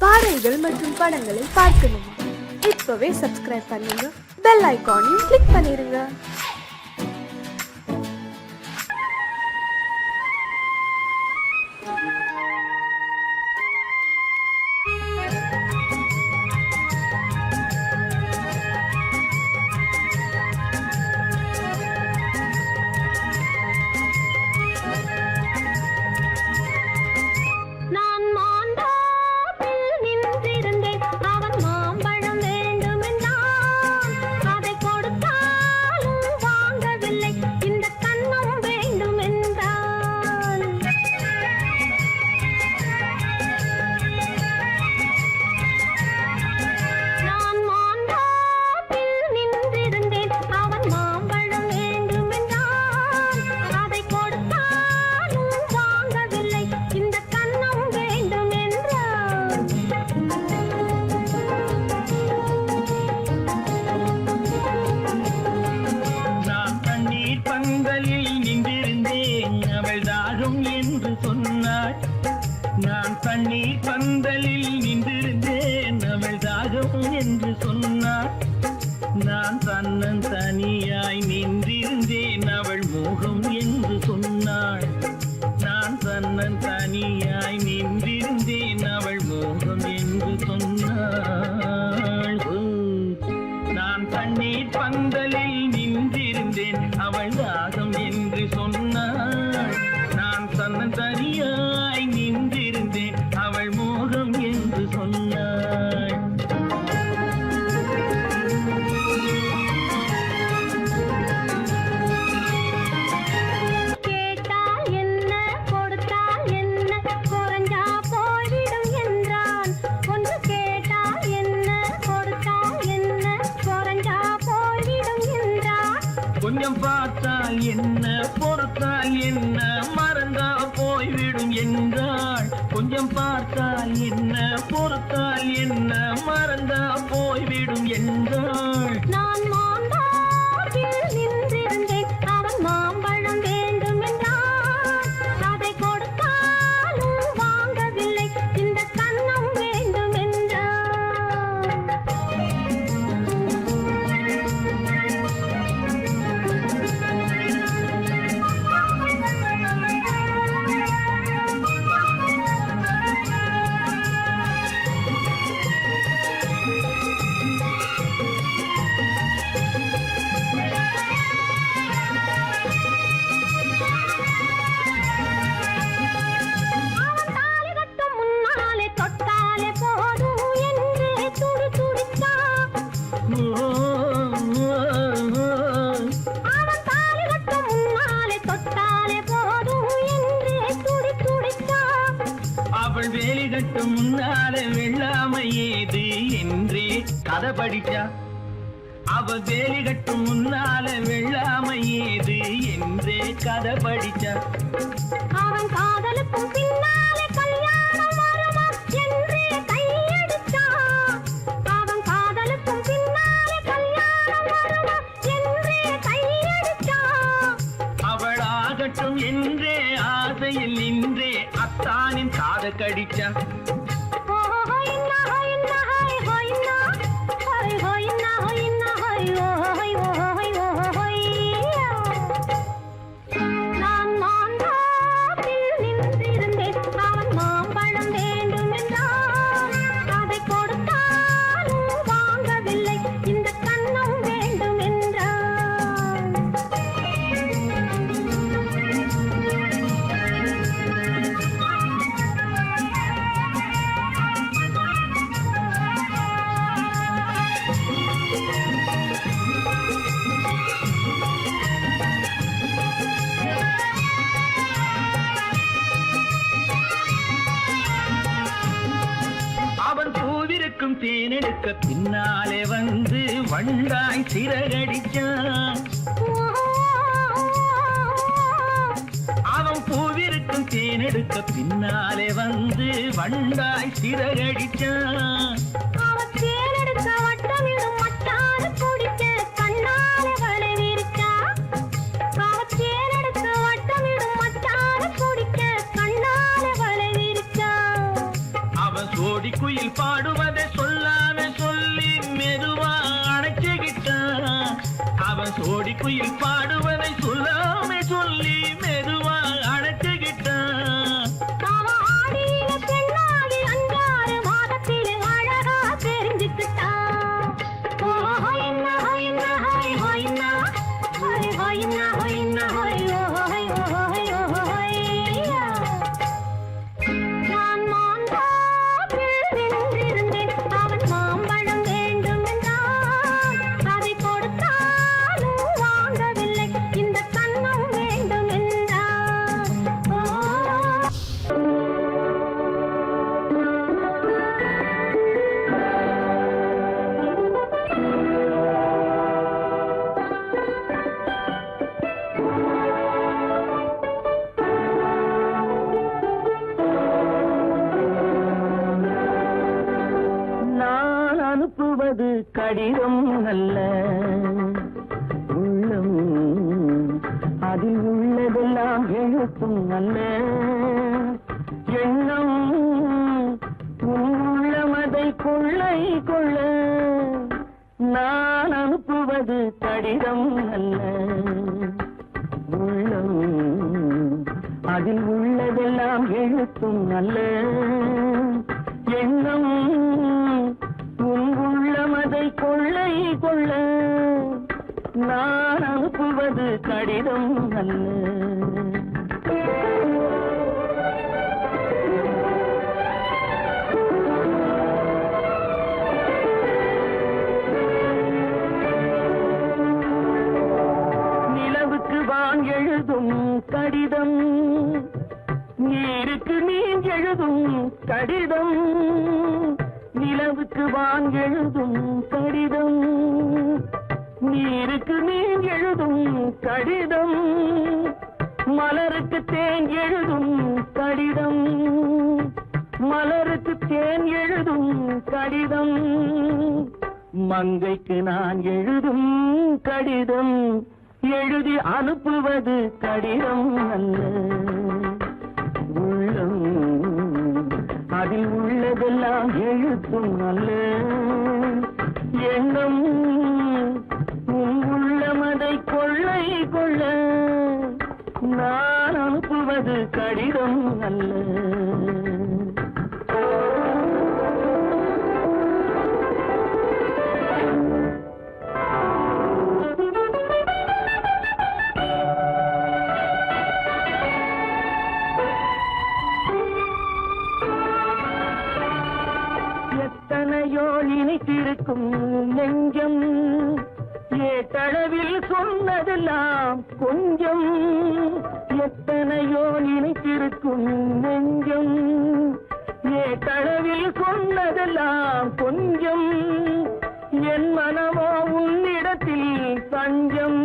பாடல்கள் மற்றும் படங்களை பார்க்கணுமா? இப்பவே சப்ஸ்கிரைப் பண்ணுங்க, பெல் ஐகானையும் கிளிக் பண்ணிருங்க. நான் தண்ணீர் பந்தலில் நின்றிருந்தேன், அவள் தாகம் என்று சொன்னாள். நான் தன்னன் தனியாய் நின்றிருந்தேன், அவள் மோகம் என்று சொன்னாள். நான் தன்னன் தனியாய் நின்றிருந்தேன், அவள் மோகம் என்று சொன்னாள். நான் தண்ணீர் பந்தலில் நின்றிருந்தேன், அவள் தாகம் என்று சொன்னாள். நான் தன்னன் தனியாய் நின்றிருந்தேன், அவள் மோகம் என்று சொன்னாள். கேட்டால் என்ன கொடுத்தால் என்ன, குறைஞ்சா போய்விடும் என்றான். ஒன்று கேட்டால் என்ன கொடுத்தால் என்ன, குறைஞ்சா போய்விடும் என்றான். கொஞ்சம் பார்த்தால் என்ன பொறுத்தால் என்ன, மறந்தா போய்விடும் என்றாள். கொஞ்சம் பார்த்தால் என்ன பொறுத்தால் என்ன, மறந்தா போய்விடும் என்றாள். நான் மாந்தாப்பில் நின்றிருந்தேன், அவன் மாம்பழம் வேண்டும் என்றான். அதை கொடுத்தாலும் வாங்கவில்லை, இந்த கன்னம் வேண்டும் என்றான். அவள் வேலி கட்டும் முன்னாலே வெள்ளாமை ஏது என்றே கதை படிச்சா. அவள் வேலி கட்டும் முன்னாலே வெள்ளாமை ஏது என்றே கதை படிச்சா. அவன் காதலுக்கும் பின்னாலே கல்யாணம் வருமா என்றே கையடிச்சா. அவன் காதலுக்கும் பின்னாலே கல்யாணம் வருமா என்றே கையடிச்சா. அவள் ஆகட்டும் என்றே ஆசையில் நின்றே அத்தானின் காத கடிச்சா. நான் மாந்தாப்பில் நின்றிருந்தேன், அவன் மாம்பழம் வேண்டும் என்றான். அதை கொடுத்தாலும் வாங்கவில்லை, இந்த கன்னம் வேண்டும் என்றான். அவன் பூவிருக்கும் தேனெடுக்க பின்னாலே வந்து வண்டாய் சிறகடிச்சான். அவன் பூவிருக்கும் தேனெடுக்க பின்னாலே வந்து வண்டாய் சிறகடிச்சான். அவன் தேனெடுக்க வட்டமிடும் மட்டாறு குடிக்க கண்ணாலே வளை விரிச்சா. அவன் தேனெடுக்க வட்டமிடும் மட்டாறு குடிக்க கண்ணாலே வளை விரிச்சா. அவன் சோடி குயில் குயில் பாடுவதை சொல்லாம சொல்லி மெதுவா அணைச்சுக்கிட்டான். அவன் சோடி குயில் பாடுவதை சொல்லாம சொல்லி மெதுவா அணைச்சுக்கிட்டான். அவன் ஆடியில பெண்ணாகி 5-6 மாதத்திலே அழகா தெரிஞ்சுக்கிட்டான். ஓ ஹொய்னா ஹொய்னா ஹொய் ஹொய்னா ஹொய் ஹொய்னா ஹொய்னா ஹொய் ஓ ஹொய் ஓ ஹொய் ஓ ஹொய்யா. நான் மாந்தோப்பில் நின்றிருந்தேன். அவன் மாம்பழம் வேண்டும் என்றான். அதை கொடுத்தாலும் வாங்கவில்லை. இந்த கன்னம் வேண்டும் என்றான். ஓ நான் அனுப்புவது கடிதம் அல்ல, உள்ளம் அதில் உள்ளதெல்லாம் எழுத்தும் அல்ல. எண்ணம் உன் உள்ளமதை கொள்ளை கொள்ள. நான் அனுப்புவது கடிதம் அல்ல, உள்ளம் அதில் உள்ளதெல்லாம் எழுத்தும் அல்ல. எண்ணம் உன் உள்ளமதை கொள்ளை கொள்ள. நான் அனுப்புவது கடிதம் அல்ல. நிலவுக்கு வான் எழுதும் கடிதம், நீருக்கு நீர் எழுதும் கடிதம். நிலவுக்கு வான் எழுதும் கடிதம், நீருக்கு நீர் எழுதும் கடிதம். மலருக்கு தேன் எழுதும் கடிதம், மலருக்கு தேன் எழுதும் கடிதம். மங்கைக்கு நான் எழுதும் கடிதம், எழுதி அனுப்புவது கடிதம் அல்ல. உள்ளம் அதில் உள்ளதெல்லாம் எழுத்தும் அல்ல. எண்ணம் உன் உள்ளமதை கொள்ளை கொள்ள. நான் அனுப்புவது கடிதம் அல்ல. எத்தனையோ இனித்திருக்கும் நெஞ்சம், ஏட்டளவில் சொன்னதெல்லாம் கொஞ்சம். எத்தனையோ இனித்திருக்கும் நெஞ்சம், ஏட்டளவில் சொன்னதெல்லாம் கொஞ்சம். என் மனமோ உன்னிடத்தில் தஞ்சம்,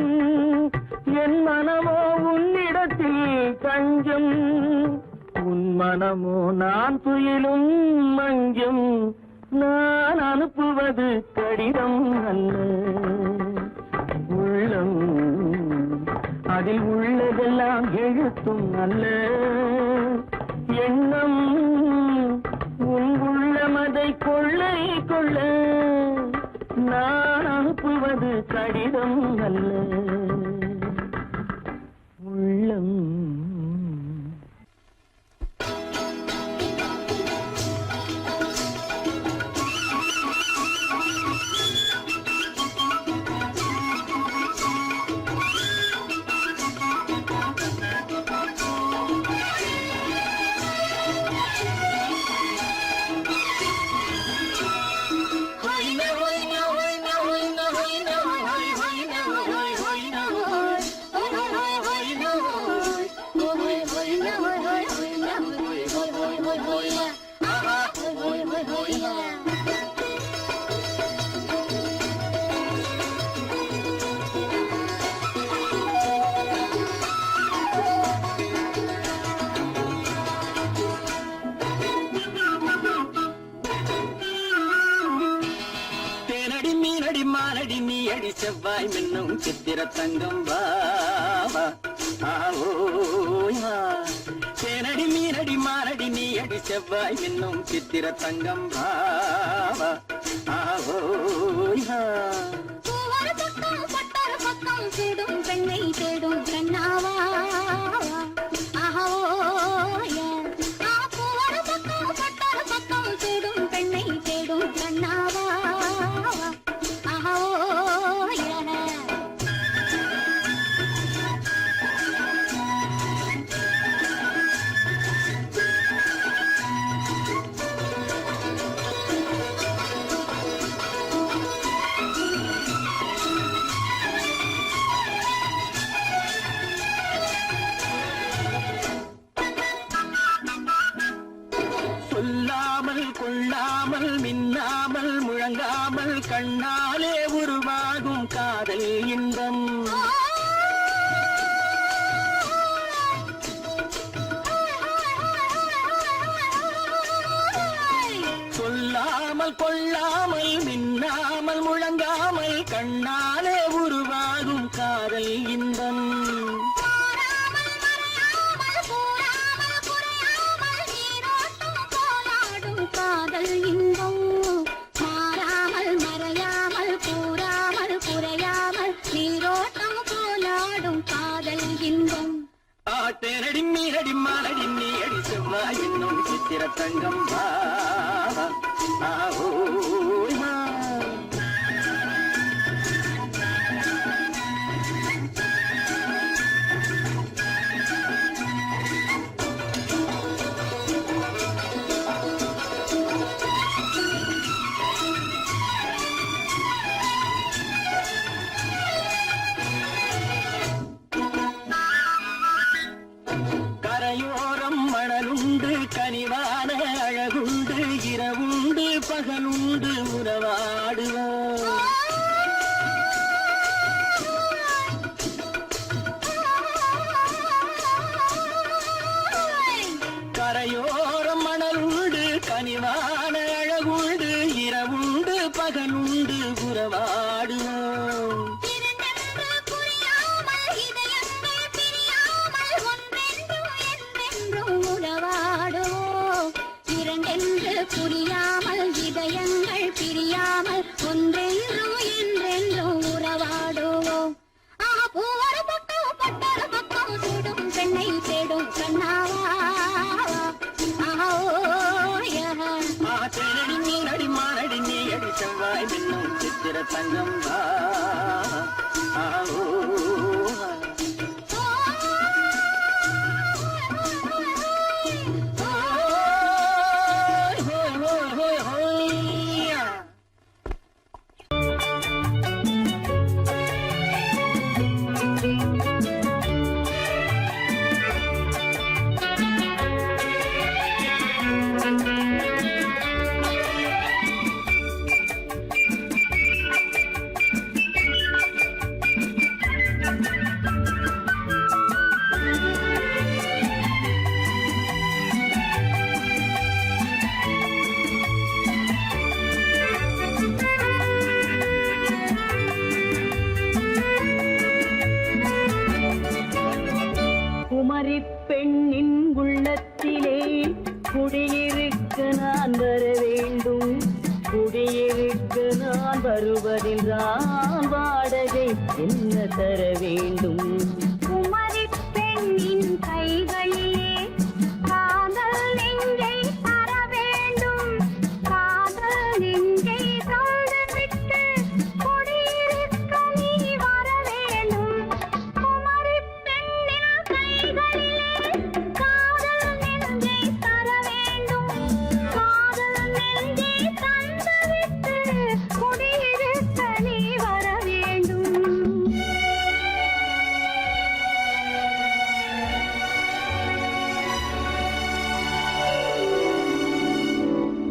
என் மனமோ உன்னிடத்தில் தஞ்சம். உன் மனமோ நான் துயிலும் மஞ்சம். நான் அனுப்புவது கடிதம் அல்ல. உள்ளம் அதில் உள்ளதெல்லாம் எழுத்தும் அல்ல. எண்ணம் உன் உள்ளமதை கொள்ளை கொள்ள. நான் அனுப்புவது கடிதம் அல்ல. உள்ளம் செவ்வாய் மின்னும் சித்திர தங்கம் வாவா. தேனடி மீனடி மாரடி நீ அடி செவ்வாய் மின்னும் சித்திர தங்கம் பாவா ஆவோயா பூவொரு பக்கம் பட்டொரு பக்கம் தேடும் பெண்ணை தேடும் கண்ணாவா ஆஹோய பூவொரு பக்கம் பட்டொரு பக்கம் தேடும் பெண்ணை தேடும் கண்ணாவா ஆஹோய சொல்லாமல் கொள்ளாமல் மின்னாமல் முழங்காமல் கண்ணாலே உருவாகும் காதல் இன்பம் சொல்லாமல் கொள்ளாமல் மின்னாமல் முழங்காமல் கண்ணாலே உருவாகும் காதல் இன்பம் காதல் இன்பம் மாறாமல் மறையாமல் கூறாமல் குறையாமல் நீரோட்டம் போலாடும் காதல் இன்பம் ஆட்டேனடி மீனடி மானடி நீ அடி செவ்வாய் என்னும் சித்திர தங்கம் பாவா ஆவோயா கரையோரம் மணலுண்டு கனிவான அழகுண்டு இரவுண்டு பகலுண்டு உறவாடுவோம் கரையோரம் மணலுண்டு கனிவான அழகுண்டு இரவுண்டு பகலுண்டு உறவாடுவோம் புரியாமல் இதயங்கள் பிரியாமல் ஒன்றென்றும் என்றென்றும் உறவாடுவோம் பூவொரு பக்கம் பட்டொரு பக்கம் தேடும் பெண்ணை தேடும் கண்ணாவா ஆட்டேனடி மீனடி மானடி நீ அடி செவ்வாய் மின்னும் சித்திர தங்கம் பாவா ஆவோயா குமரிப் பெண்ணின் உள்ளத்திலே குடியிருக்க நான் வர வேண்டும் குடியிருக்க நான் வருவதென்றால் வாடகை என்ன தர வேண்டும் குமரிப் பெண்ணின் கைகளிலே காதல் நெஞ்சை தர வேண்டும் காதல் நெஞ்சை தந்துவிட்டு குடியிருக்க நீ வர வேண்டும் குமரிப் பெண்ணின் கைகளிலே காதல் நெஞ்சை தர வேண்டும் காதல் நெஞ்சை தந்துவிட்டு குடியிருக்க நீ வர வேண்டும்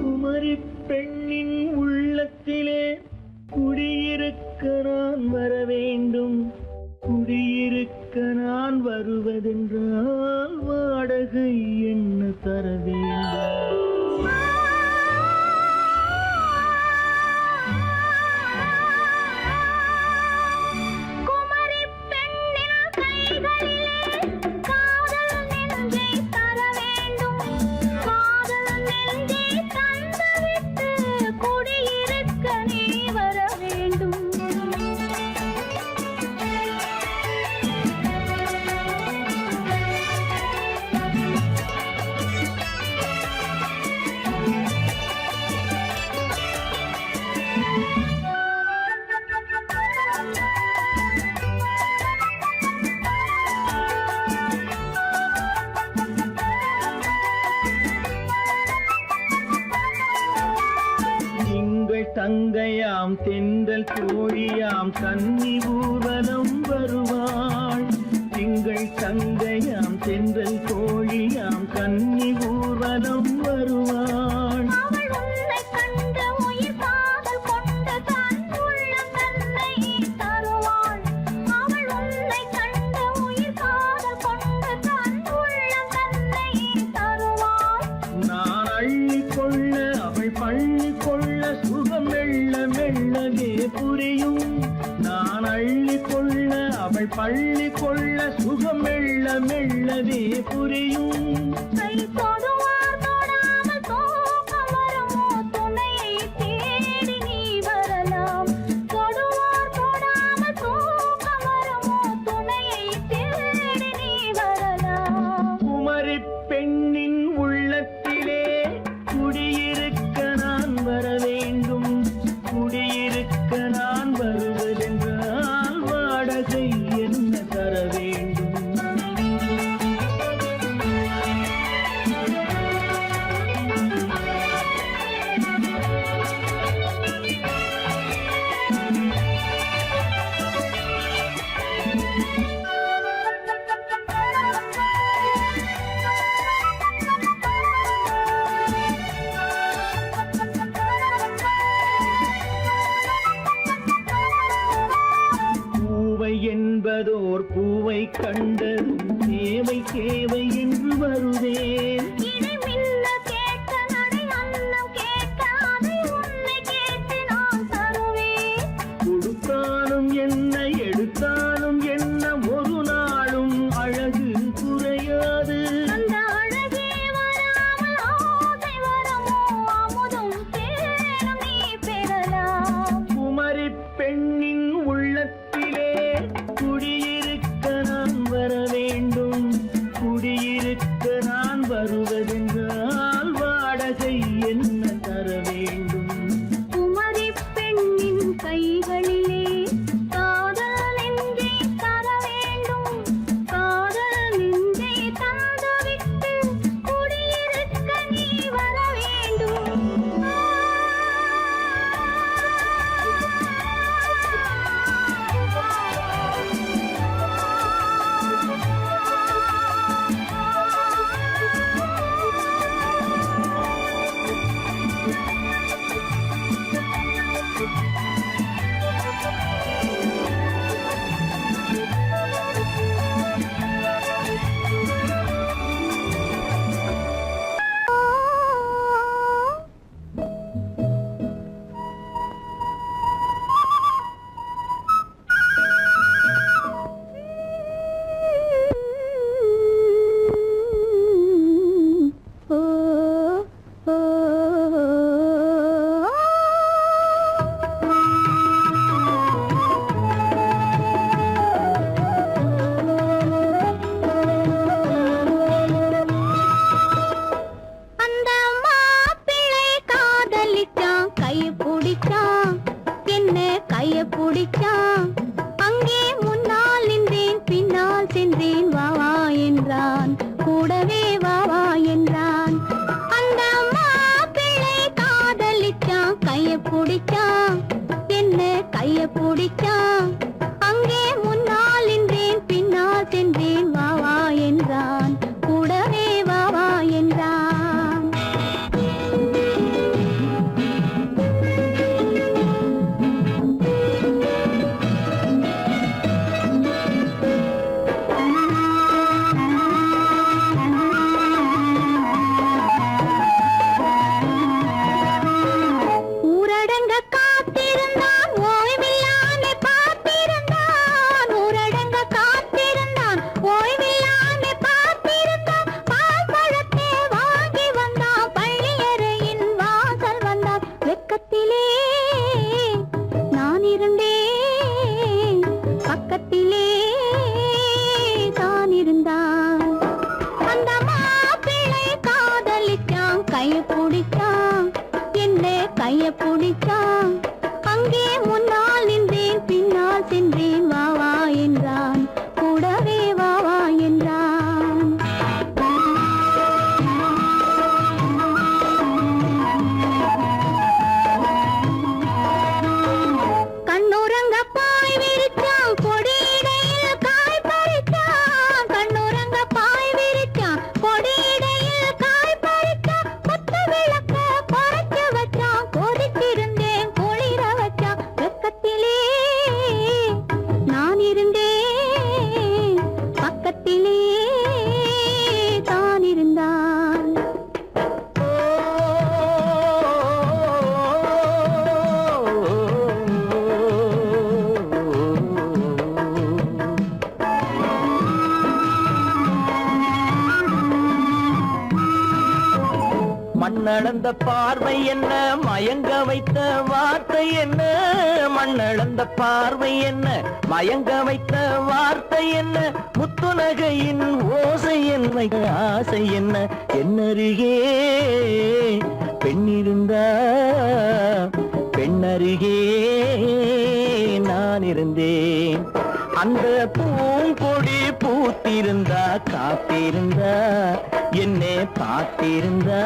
குமரிப் பெண்ணின் உள்ளத்திலே குடியிருக்க நான் வர வேண்டும் குடியிருக்க நான் வருவதென்றால் வாடகை என்ன தர வேண்டும் குமரிப் பெண்ணின் கைகளிலே காதல் நெஞ்சை தர வேண்டும் காதல் தங்கையாம் தென்றல் தோழியாம் கன்னி ஊர்வலம் வருவாள். திங்கள் தங்கையாம் தென்றல் தோழியாம் கன்னி ஊர்வலம் வருவாள். அவள் உன்னை கண்டு உயிர் காதல் கொண்டு தன் உள்ளம் தன்னை தருவாள். அவள் உன்னை கண்டு உயிர் காதல் கொண்டு தன் உள்ளம் தன்னை தருவாள். நான் அள்ளி கொள்ள அவள் பள்ளி கொள்ள சுகம் மெல்ல மெல்லவே புரியும். நான் அள்ளி கொள்ள அவள் பள்ளி கொள்ள சுகம் மெல்ல மெல்லவே புரியும். கை தொடுவார் தொடாமல் தூக்கம் வருமோ துணையை தேடி நீ வரலாம். தொடுவார் தொடாமல் தூக்கம் வருமோ துணையை தேடி நீ வரலாம். குமரி பெண்ணின் உள்ளத்திலே குடியிருக்க நான் வர வேண்டும். குடியிருக்க நான் வருவதென்றால் வாடகை என்ன தர வேண்டும்? பூவை என்பதோர் பூவை கண்டதும் தேவை தேவை என்று வருவேன். இடி மின்ன கேட்க நடை அன்னம் கேட்க அதை உன்னை கேட்டு நான் தருவேன். கொடுத்தாலும் என்ன எடுத்தாலும் என்ன ஒரு நாளும் அழகு குறையாது. அந்த அழகே வராமல் ஆசை வரமோ அமுதும் தேனும் நீ பெறலாம். குமரி பெண்ணின் உள்ளத்திலே குடியிருக்க நான் வர வேண்டும். குடியிருக்க நான் வருவதென்றால் வாடகை என்ன தர வேண்டும்? குமரி பெண்ணின் கைகளிலே காதல் நெஞ்சை தர வேண்டும். காதல் நெஞ்சை தந்துவிட்டு குடியிருக்க நீ வர வேண்டும். அந்த மாப்பிள்ளை காதலிச்சான் கைய பிடிச்சான் என்ன கைய பிடிச்சான். அங்கே முன்னால் நின்றேன் பின்னால் சென்றேன் வா வா என்றான் கூடவே வா வா என்றான். அந்த மாப்பிள்ளை காதலிச்சான் கைய பிடிச்சான் என்ன கைய பிடிச்சான். அங்கே முன்னால் நின்றேன் பின்னால் சென்றேன் வா வா என்றான் கூடவே வா வா என்றான். ஊரடங்க காத்திருந்தான் ஓய்வில்லாமே பார்த்திருந்தான். ஊரடங்க காத்திருந்தான் ஓய்வில்லாமே பார்த்திருந்தான். பால் பழத்தை வாங்கி வந்தான் பள்ளியறையின் வாசல் வந்தான். வெக்கத்திலே நான் இருந்தேன் பக்கத்திலே தான் இருந்தான். அந்த மாப்பிள்ளை காதலிச்சான் கைய பிடிச்சான் என்ன கைய பிடிச்சான். அங்கே முன்னால் நின்றேன் பின்னால் சென்றேன் வா வா என்றான் கூடவே வா வா என்றான். மண்ணளந்த பார்வை என்ன, மயங்க வைத்த வார்த்தை என்ன, மண்ணளந்த பார்வை என்ன, மயங்க வைத்த வார்த்தை என்ன, முத்துநகையின் ஓசை என்ன, ஆசை என்ன, என்னருகே பெண்ணிருந்தா பெண்ணருகே நான் இருந்தேன். அந்த பூங்கொடி பூத்திருந்தா காத்திருந்தா என்னை பார்த்திருந்தா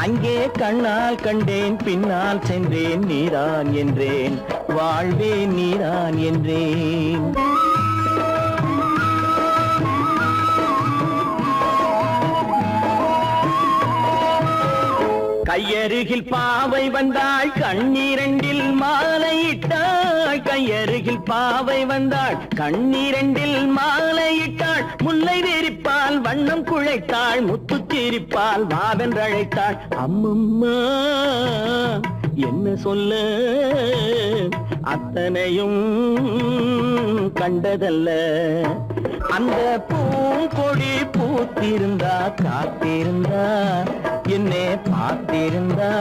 அங்கே கண்ணால் கண்டேன் பின்னால் சென்றேன் நீதான் என்றேன் வாழ்வே நீதான் என்றேன். கையருகில் பாவை வந்தாள் கண்ணீரண்டில் மாலையிட்டாள், கையருகில் பாவை வந்தாள் கண்ணீரண்டில் மாலையிட்டாள், முல்லை வெறிப்பால் வண்ணம் குழைத்தாள், முத்து சிரிப்பால் வாவென்றழைத்தாள். அம்மம்மா என்ன சொல்ல அத்தனையும் கண்டதல்ல, அந்த பூங்கொடி பூத்திருந்தா காத்திருந்தா என்னை பார்த்திருந்தா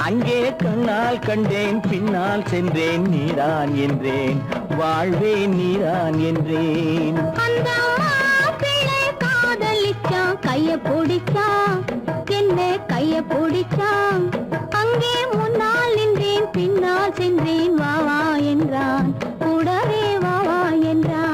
அங்கே கண்ணால் கண்டேன் பின்னால் சென்றேன் நீதான் என்றேன் வாழ்வே நீதான் என்றேன். அந்த மாப்பிள்ளை காதலிச்சான் கைய பிடிச்சான், என்ன கைய பிடிச்சான், அங்கே முன்னால் நின்றேன் பின்னால் சென்றேன் வா வா என்றான், கூடவே வா வா என்றான்.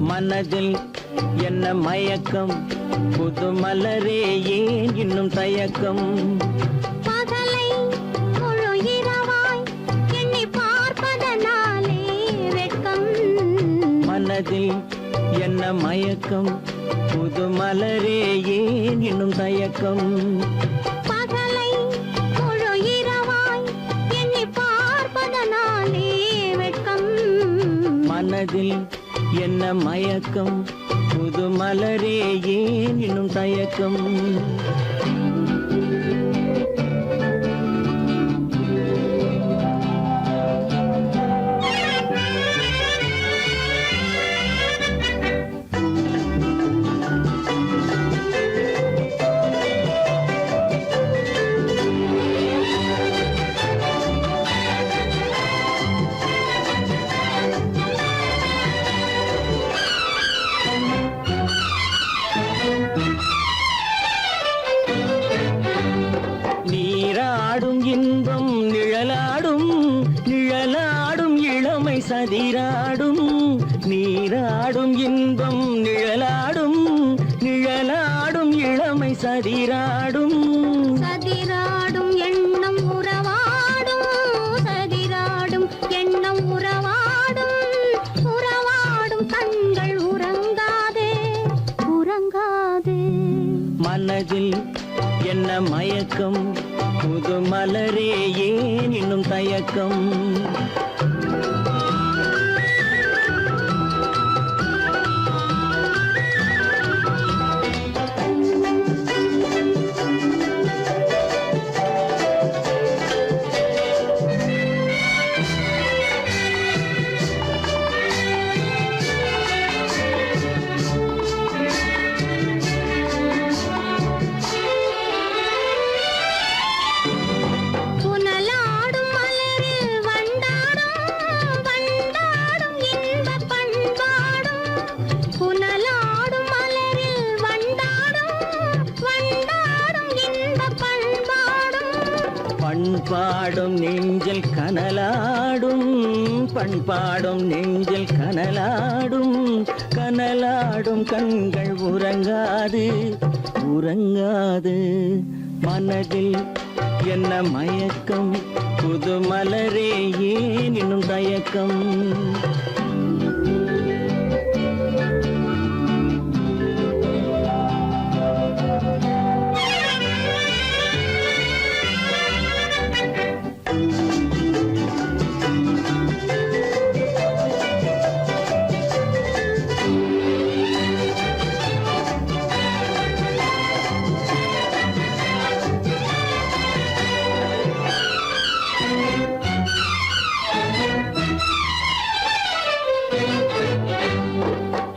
மனதில் என்ன மயக்கம், புது மலரே ஏன் இன்னும் தயக்கம், பகலை முழு இரவாய் எண்ணி பார்ப்பதனாலே வெட்கம். மனதில் என்ன மயக்கம், புது மலரே ஏன் இன்னும் தயக்கம், பகலை முழு இரவாய் எண்ணி பார்ப்பதனாலே வெட்கம். மனதில் என்ன மயக்கம், புது மலரே ஏன் இன்னும் தயக்கம். நீராடும் இன்பம் நிழலாடும், நிழலாடும் இளமை சதிராடும், நீராடும் இன்பம் நிழலாடும், நிழலாடும் இளமை சதிராடும், சதிராடும் எண்ணம் உறவாடும், சதிராடும் எண்ணம் உறவாடும், உறவாடும் கண்கள் உறங்காதே உறங்காதே. மனதில் என்ன மயக்கம், புது மலரே ஏன் இன்னும் தயக்கம். புனலாடும் மலரில் வண்டாடும் பண்பாடும் நெஞ்சில் கனலாடும், பண்பாடும் நெஞ்சில் கனலாடும், கனலாடும் கண்கள் உறங்காது உறங்காது. மனதில் என்ன மயக்கம், புது மலரே ஏன் இன்னும் தயக்கம்?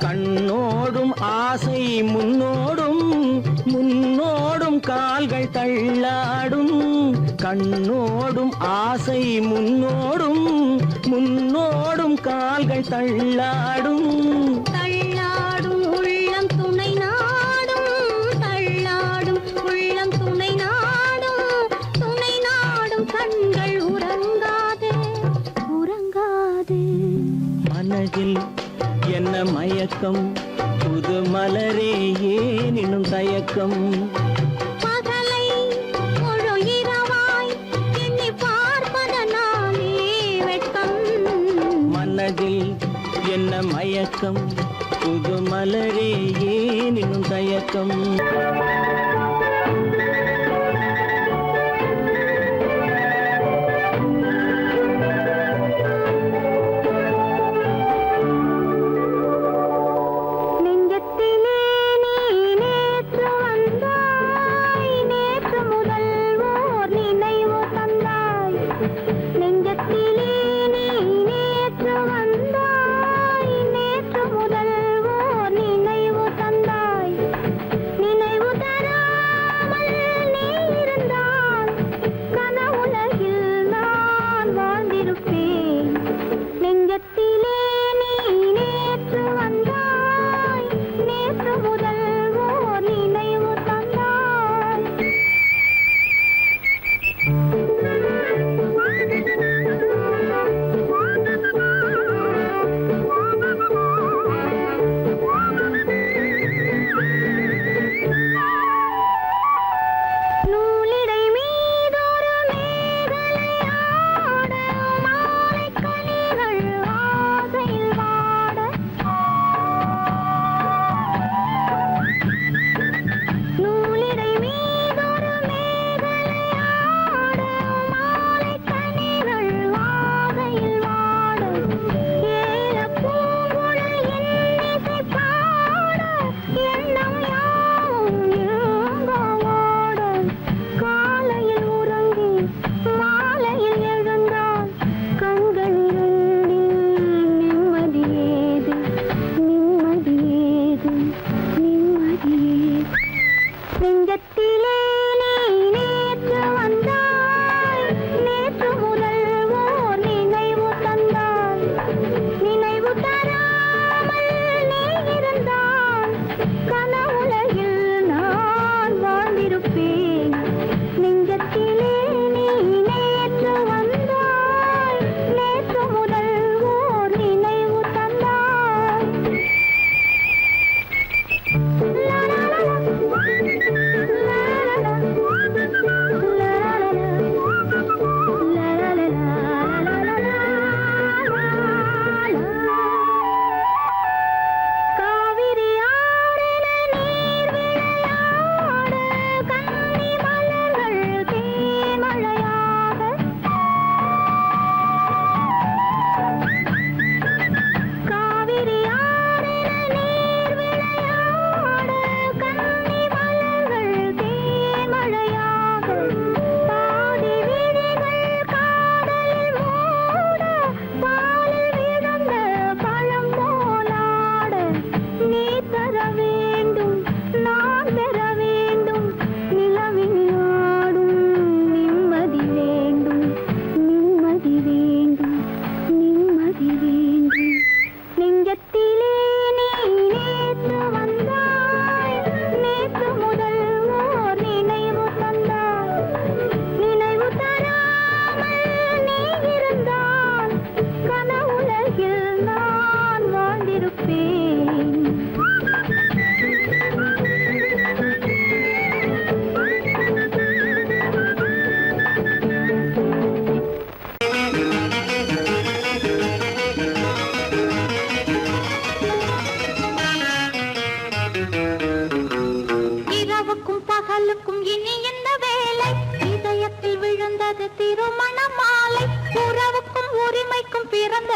கண்ணோடும் ஆசை முன்னோடும், முன்னோடும் கால்கள் தள்ளாடும். கண்ணோடும் ஆசை முன்னோடும், முன்னோடும் கால்கள் தள்ளாடும். தள்ளாடும் உள்ளம் துணை நாடும், தள்ளாடும் உள்ளம் துணை நாடும், துணை நாடும் கண்கள் உறங்காதே உறங்காதே. மனதில் என்ன மயக்கம், புது மலரே ஏன் இன்னும் தயக்கம்? பகலை முழு இரவாய் எண்ணி பார்ப்பதனாலே வெட்கம். மனதில் என்ன மயக்கம், புது மலரே ஏன் இன்னும் தயக்கம்? நெஞ்சத்திலே நீ நேற்று வந்தாய், நேற்று முதல் ஓர் நினைவு தந்தாய். நெஞ்சத்திலே நீ நேற்று வந்தாய், நேற்று முதல் ஓர் நினைவு தந்தாய். நினைவு தரா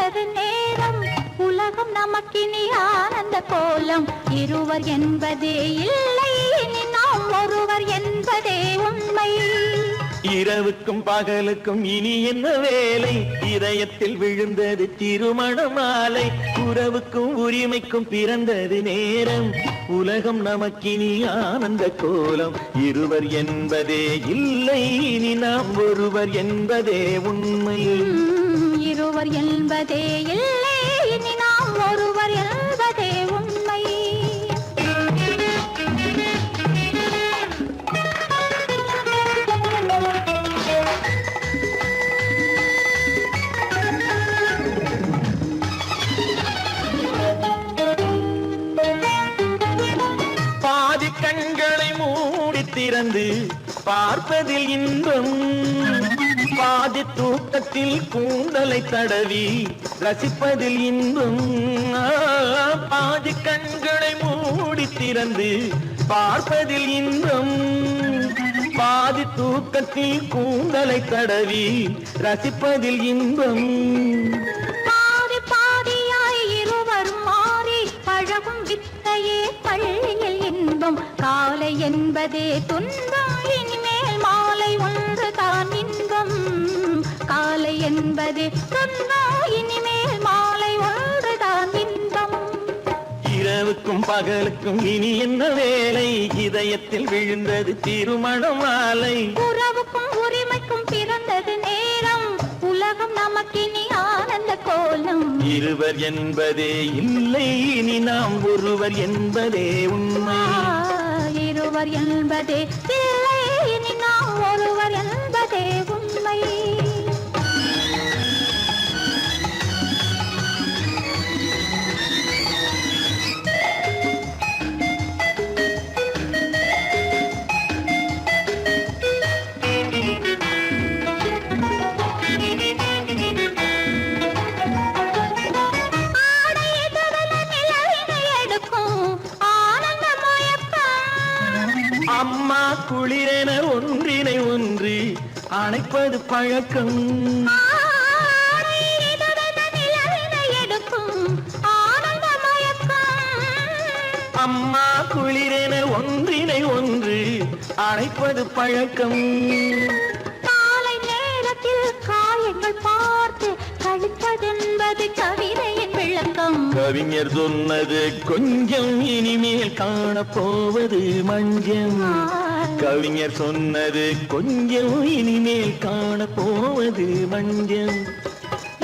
பிறந்தது நேரம் உலகம் நமக்கினி ஆனந்த கோலம் இருவர் என்பதே இல்லை இனி நாம் ஒருவர் என்பதே உண்மை இரவுக்கும் பகலுக்கும் இனி என்ன வேலை இதயத்தில் விழுந்தது திருமண மாலை உறவுக்கும் உரிமைக்கும் பிறந்தது நேரம் உலகம் நமக்கினி ஆனந்த கோலம் இருவர் என்பதே இல்லை இனி நாம் ஒருவர் என்பதே உண்மை இருவர் என்பதே இல்லை இனி நாம் ஒருவர் என்பதே உண்மை பாதி கண்களை மூடி திறந்து பார்ப்பதில் இன்பம் பாதி தூக்கத்தில் கூந்தலை தடவி ரசிப்பதில் இன்பம் பாதி கண்களை மூடி திறந்து பார்ப்பதில் இன்பம் பாதி தூக்கத்தில் கூந்தலை தடவி ரசிப்பதில் இன்பம் பாதி பாதியாய் இருவர் மாறி பழகும் வித்தையே பள்ளியில் இன்பம் காலை என்பதே துன்பம் இனிமேல் மாலை ஒன்று தான் இன்பம் காலை என்பதே துன்பம் இனிமேல் மாலை ஒன்று தான் இன்பம் இரவுக்கும் பகலுக்கும் இனி என்ன வேலை இதயத்தில் விழுந்தது திருமண மாலை உறவுக்கும் உரிமைக்கும் பிறந்தது நேரம் உலகம் நமக்கினி ஆனந்த கோலம் இருவர் என்பதே இல்லை இனி நாம் ஒருவர் என்பதே உண்மை இருவர் என்பதே இல்லை இனி நாம் ஒருவர் என்பதே உண்மை அம்மா குளிரென ஒன்றினை ஒன்று அணைப்பது பழக்கம் அம்மா குளிரென ஒன்றினை ஒன்று அணைப்பது பழக்கம் காலை நேரத்தில் காயங்கள் பார்த்து கழிப்பதென்பது கவிதையின் விளக்கம் கவிஞர் சொன்னது கொஞ்சம் இனிமேல் காணப்போவது மஞ்சம் கவிஞர் சொன்னது கொஞ்சம் இனிமேல் காணப்போவது மஞ்சம்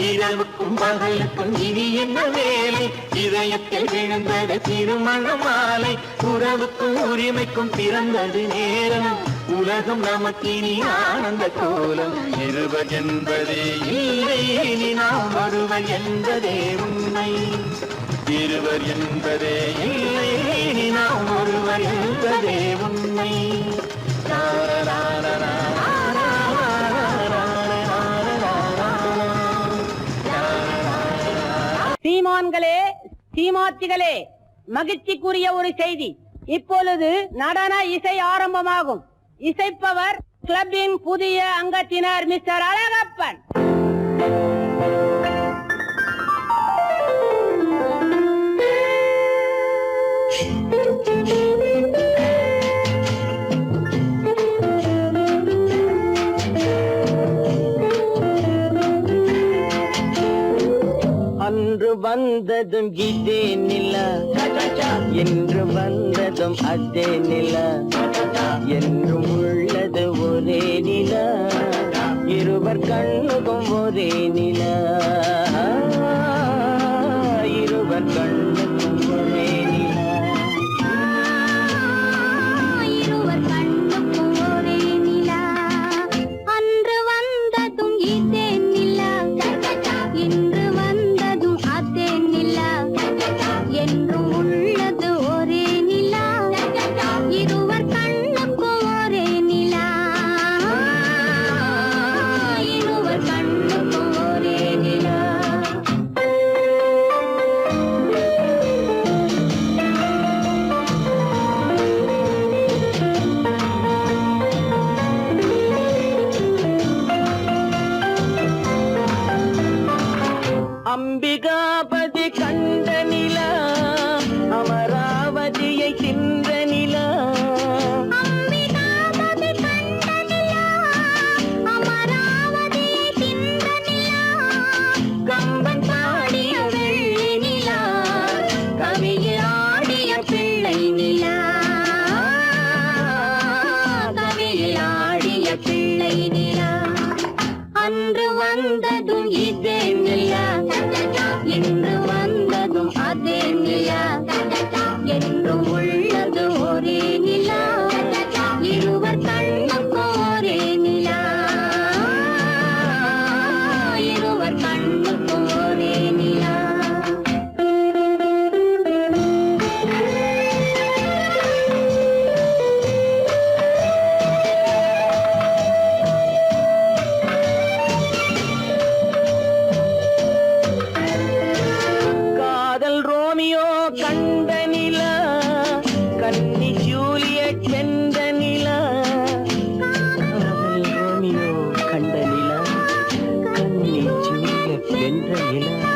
இரவுக்கும் பகலுக்கும் இனி என்ன வேலை இதயத்தில் விழுந்தது திருமண மாலை உறவுக்கும் உரிமைக்கும் பிறந்தது நேரம் உலகம் நமக்கினி ஆனந்த கோலம் இருவர் என்பதே இல்லை இனி நாம் ஒருவர் என்பதே உண்மை இருவர் என்பதே இல்லை இனி நாம் ஒருவர் என்பதே உண்மை சீமான்களே சீமாத்திகளே மகிழ்ச்சிக்குரிய ஒரு செய்தி இப்பொழுது நடன இசை ஆரம்பமாகும் இசைப்பவர் கிளப்பின் புதிய அங்கத்தினர் மிஸ்டர் அழகப்பன் அன்று வந்ததும் இதே நிலா என்று வந்ததும் அதே நிலா என்றும் உள்ளது ஒரே நிலா இருவர் கண்ணுக்கும் ஒரே நிலா இருவர் கண்ணுக்கும் ஒரே நிலா இருவர் கண்ணுக்கும் ஒரே நிலா அன்று வந்ததும் இதே நிலா இன்று வந்ததும் அதே நிலா என்றும் உள்ளது ஒரே நிலா இருவர் கண்ணுக்கும் ஒரே நிலா இருவர் கண்ணுக்கும் ஒரே நிலா அதே நிலா என்றும் உள்ளது ஒரே நிலா இருவர் கண்ணுக்கும் ஒரே நிலா இருவர் கண்ணுக்கும் ஒரே நிலா காதல் ரோமியோ கண்ட நிலா கன்னி ஜூலியட் வென்ற நிலா காதல் ரோமியோ கண்ட நிலா கன்னி ஜூலியட் வென்ற நிலா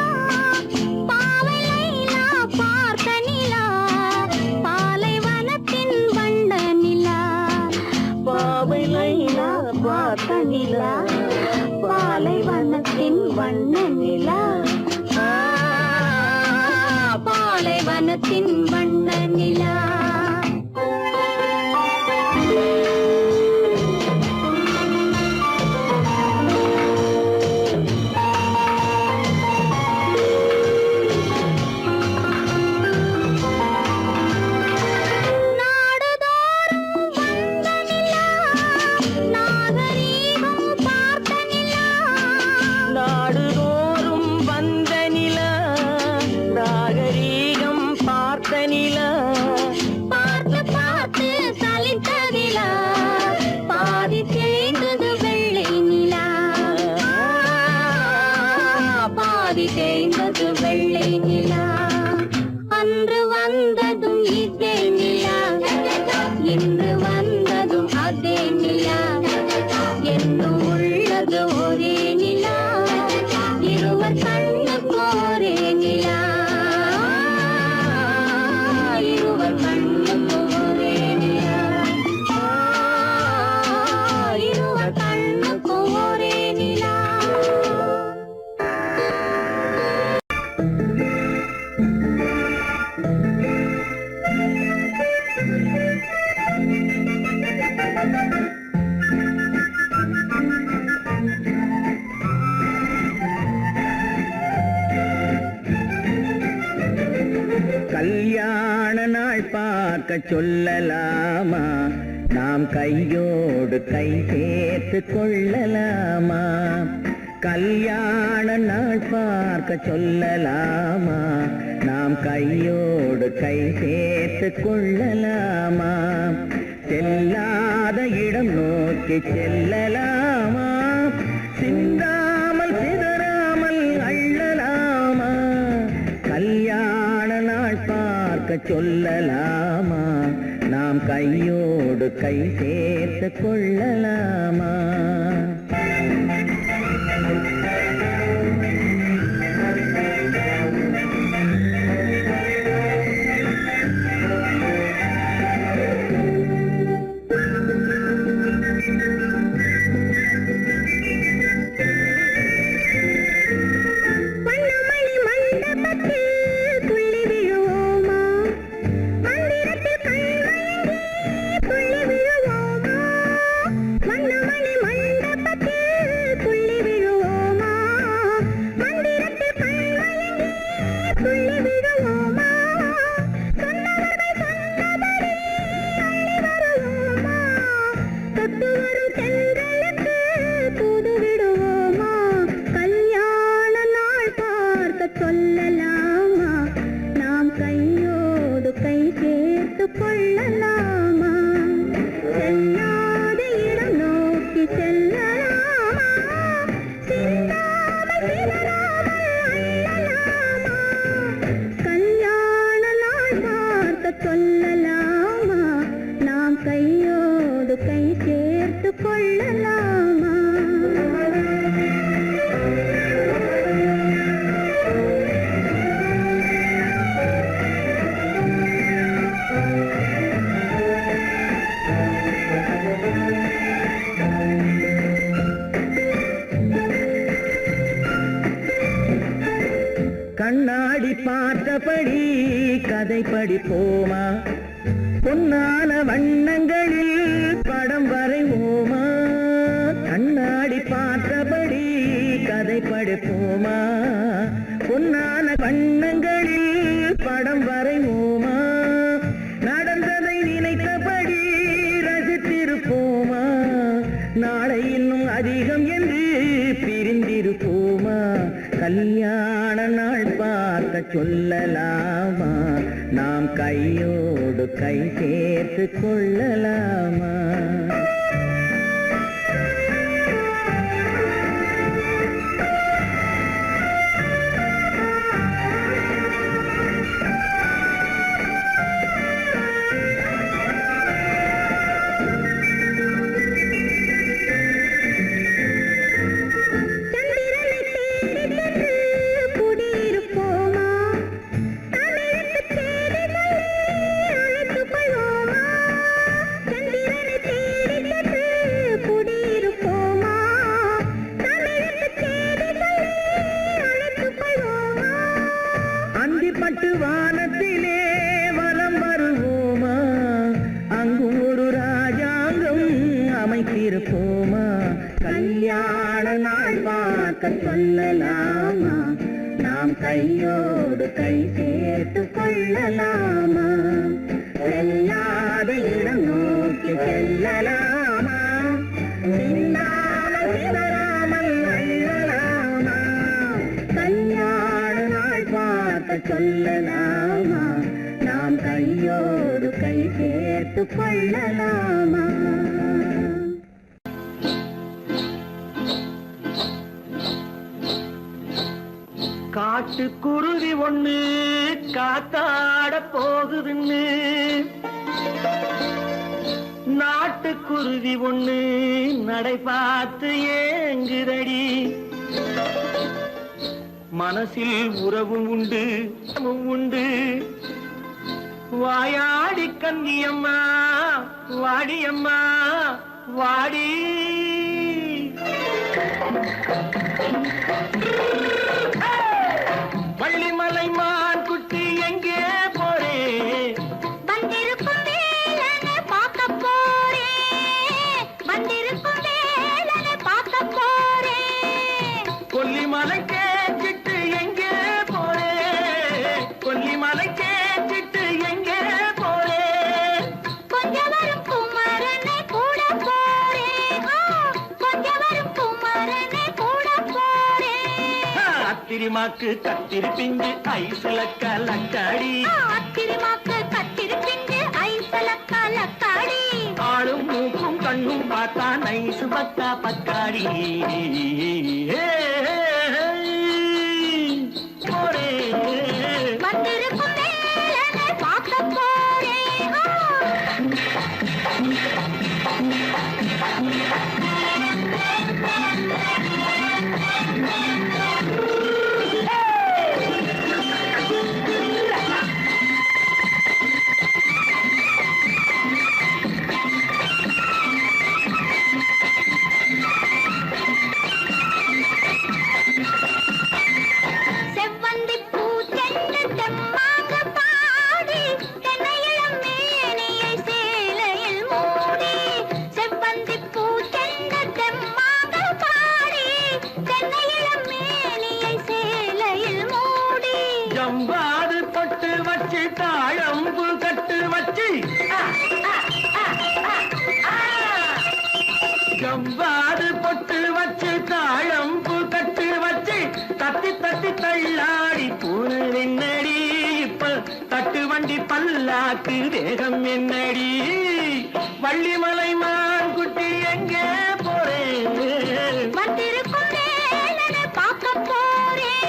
பாவை லைலா பார்த்த நிலா பாலைவனத்தின் வண்ண நிலா பாவை லைலா பார்த்த நிலா பாலைவனத்தின் வண்ண நிலா பாலைவனத்தின் வண்ண நிலா நாடுதோறும் வந்த நிலா நாகரீகம் பார்த்த நிலா பார்த்து பார்த்து சலித்ததிலா பாதி தேய்ந்தது வெள்ளை நிலா பாதி தேய்ந்தது வெள்ளை நிலா அன்று வந்ததும் இதே நிலா இன்று வந்ததும் அதே நிலா என்றும் உள்ளது ஒரே நிலா இருவர் கண்ணுக்கு ஒரே நிலா இருவர் கண்ணுக்கு ஒரே நிலா இருவர் கண்ணுக்கு ஒரே நிலா கல்யாண நாள் பார்க்க சொல்லலாமா நாம் கையோடு கை சேர்த்து கொள்ளலாமா கல்யாண நாள் பார்க்க சொல்லலாமா நாம் கையோடு கை சேர்த்து கொள்ளலாமா செல்லாத இடம் நோக்கி செல்லலாமா சிந்தாமல் சிதறாமல் அள்ளலாமா கல்யாண நாள் பார்க்க சொல்லலாமா நாம் கையோடு கை சேர்த்து கொள்ளலாமா வண்ணமணி மண்டபத்தில் துள்ளி விழுவோமா மந்திரத்தில் கண்மயங்கி துள்ளி விழுவோமா வண்ணமணி மண்டபத்தில் துள்ளி விழுவோமா மந்திரத்தில் கண்மயங்கி துள்ளி விழுவோமா சொன்னவர்கள் சொன்னபடி அள்ளி வருவோமா தொட்டு வரும் சென்றலுக்கு தூது விடுவோமா கல்யாண நாள் பார்க்க சொல்லலாமா நாம் கையோடு கை சேர்த்து கொள்ளலாமா செல்லாத இடம் நோக்கி செல்லலாமா சிந்தாமல் சிதறாமல் அள்ளலாமா கல்யாண நாள் பார்க்க சொல்லலாமா நாம் கையோடு கை சேர்த்து கொள்ளலாமா கண்ணாடி பார்த்தபடி கதை படிப்போமா பொன்னான வண்ணங்களில் படம் வரைவோமா கண்ணாடி பார்த்தபடி கதை படிப்போமா பொன்னான வண்ணங்களில் சொல்லலாமா? நாம் கையோடு கை சேர்த்து கொள்ளலாமா? அந்திப்பட்டு வானத்திலே வலம் வருவோமா? அங்கு ஒரு ராஜாங்கம் அமைத்திருப்போமா? கல்யாண நாள் பார்க்க சொல்லலாமா? நாம் கையோடு கை சேர்த்து கொள்ளலாமா? செல்லாத இடம் நோக்கி செல்லலாமா? சிந்தாமல் சிதறாமல் அள்ளலாமா? கல்யாண நாள் பார்க்க சொல்லலாமா? நாம் கையோடு கை சேர்த்து கொள்ளலாமா? காட்டுக்குருவி ஒண்ணு காத்தாட போகுதுன்னு நாட்டுக்குருவி ஒண்ணு நடை பார்த்து ஏங்குதடி. மனசில் உறவும் உண்டு உண்டு. வாயாடி கன்னியம்மா வாடியம்மா வாடி. வள்ளிமலை மான் குட்டி எங்கே போறே? வந்திருக்கும் வேலனை பார்க்க போறேன். வந்திருக்கும் வேலனை பார்க்க போறேன். கொல்லிமலை கேட்டுட்டு எங்கே போறே? கொல்லிமலை கேட்டுட்டு எங்கே போறே? கொஞ்சம் வரும் குமரனை கூட போறேன். கொஞ்சம் வரும் குமரனை கூட போறேன். அத்திரிமாக்கு கத்திரி பிஞ்சு ஐசுல கலக்காடி. அத்திரிமாக்கு கத்திரி பிஞ்சு ஐசுல கலக்காடி. ஆளும் மூக்கும் கண்ணும் பார்த்தா நைசு பக்கா பக்காடி. போரே வந்திருக்கும் வேலனை பார்க்க போறேன். செவ்வந்தி பூ செண்டு தெம்மாக பாடி தென்னையிளம் மேனியை சேலையில் மூடி. செவ்வந்தி பூ செண்டு தெம்மாக பாடி தென்னையிளம் மேனியை சேலையில் மூடி. ஜம்பாது பொட்டு வச்சு தாழம்பு கட்டு வச்சு. ஜம்பாது பொட்டு வச்சு தாழம்பு கட்டு வச்சு தட்டி தட்டி தள்ளாடி பூனு என்னடி. இப்ப தட்டு வண்டி பல்லாக்கு வேகம் என்னடி. வள்ளிமலை மான் குட்டி எங்கே போறேன்? வந்திருக்கும் வேலனை பார்க்க போறேன்.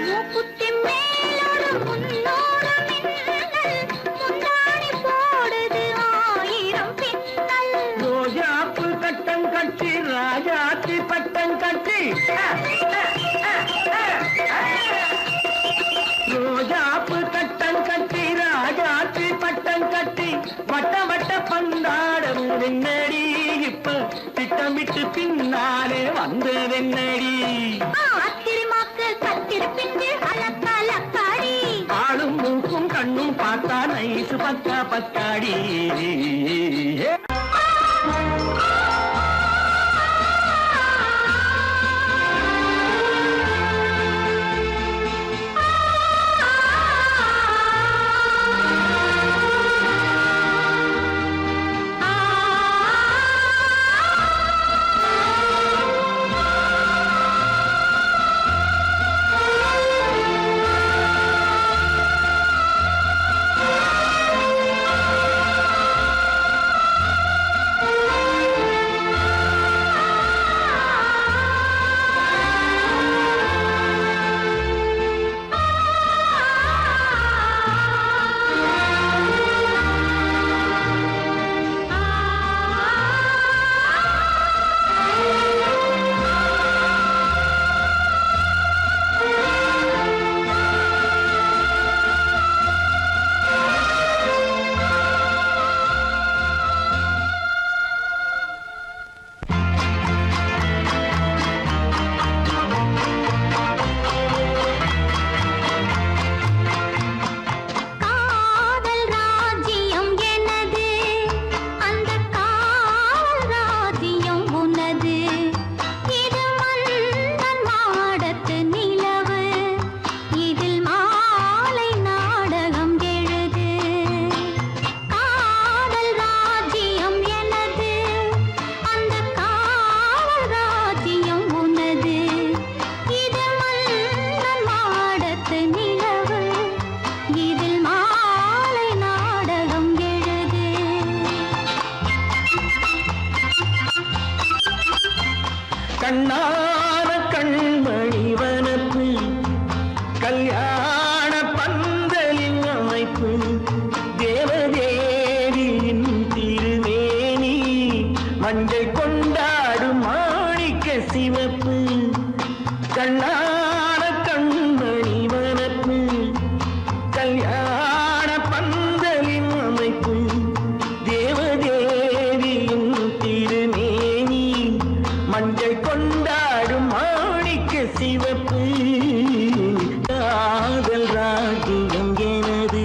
மூக்குத்தி மேலோடு முன்னோடு மின்னல். முந்தாணி போடுது ஆயிரம் பின்னல். ரோஜாப்பு கட்டம் கட்டி ராஜாத்தி பட்டம் கட்டி. ரோஜாப்பு கட்டம் கட்டி ராஜாத்தி பட்டம் கட்டி வட்ட வட்ட பந்தாடம் வெண்ணடி. இப்ப திட்டமிட்டு பின்னாலே வந்ததென்னடி. அத்திரிமாக்கு கத்திரி பிஞ்சு அலக்கலக்காடி. ஆளும் மூக்கும் கண்ணும் பார்த்தா நைசு பக்கா பக்காடி. கல்யாண பந்தலின் அமைப்பு தேவதேவியின் திருமேனி மஞ்சள் கொண்டாடும் மாணிக்க சிவப்பு கண்ணான கண்மணி வனப்பு கல்யாண பந்தலின் அமைப்பு தேவதேவியின் திருமேனி மஞ்சள் கொண்டாடும் மாணிக்க சிவப்பு காதல் ராஜ்யம் எனது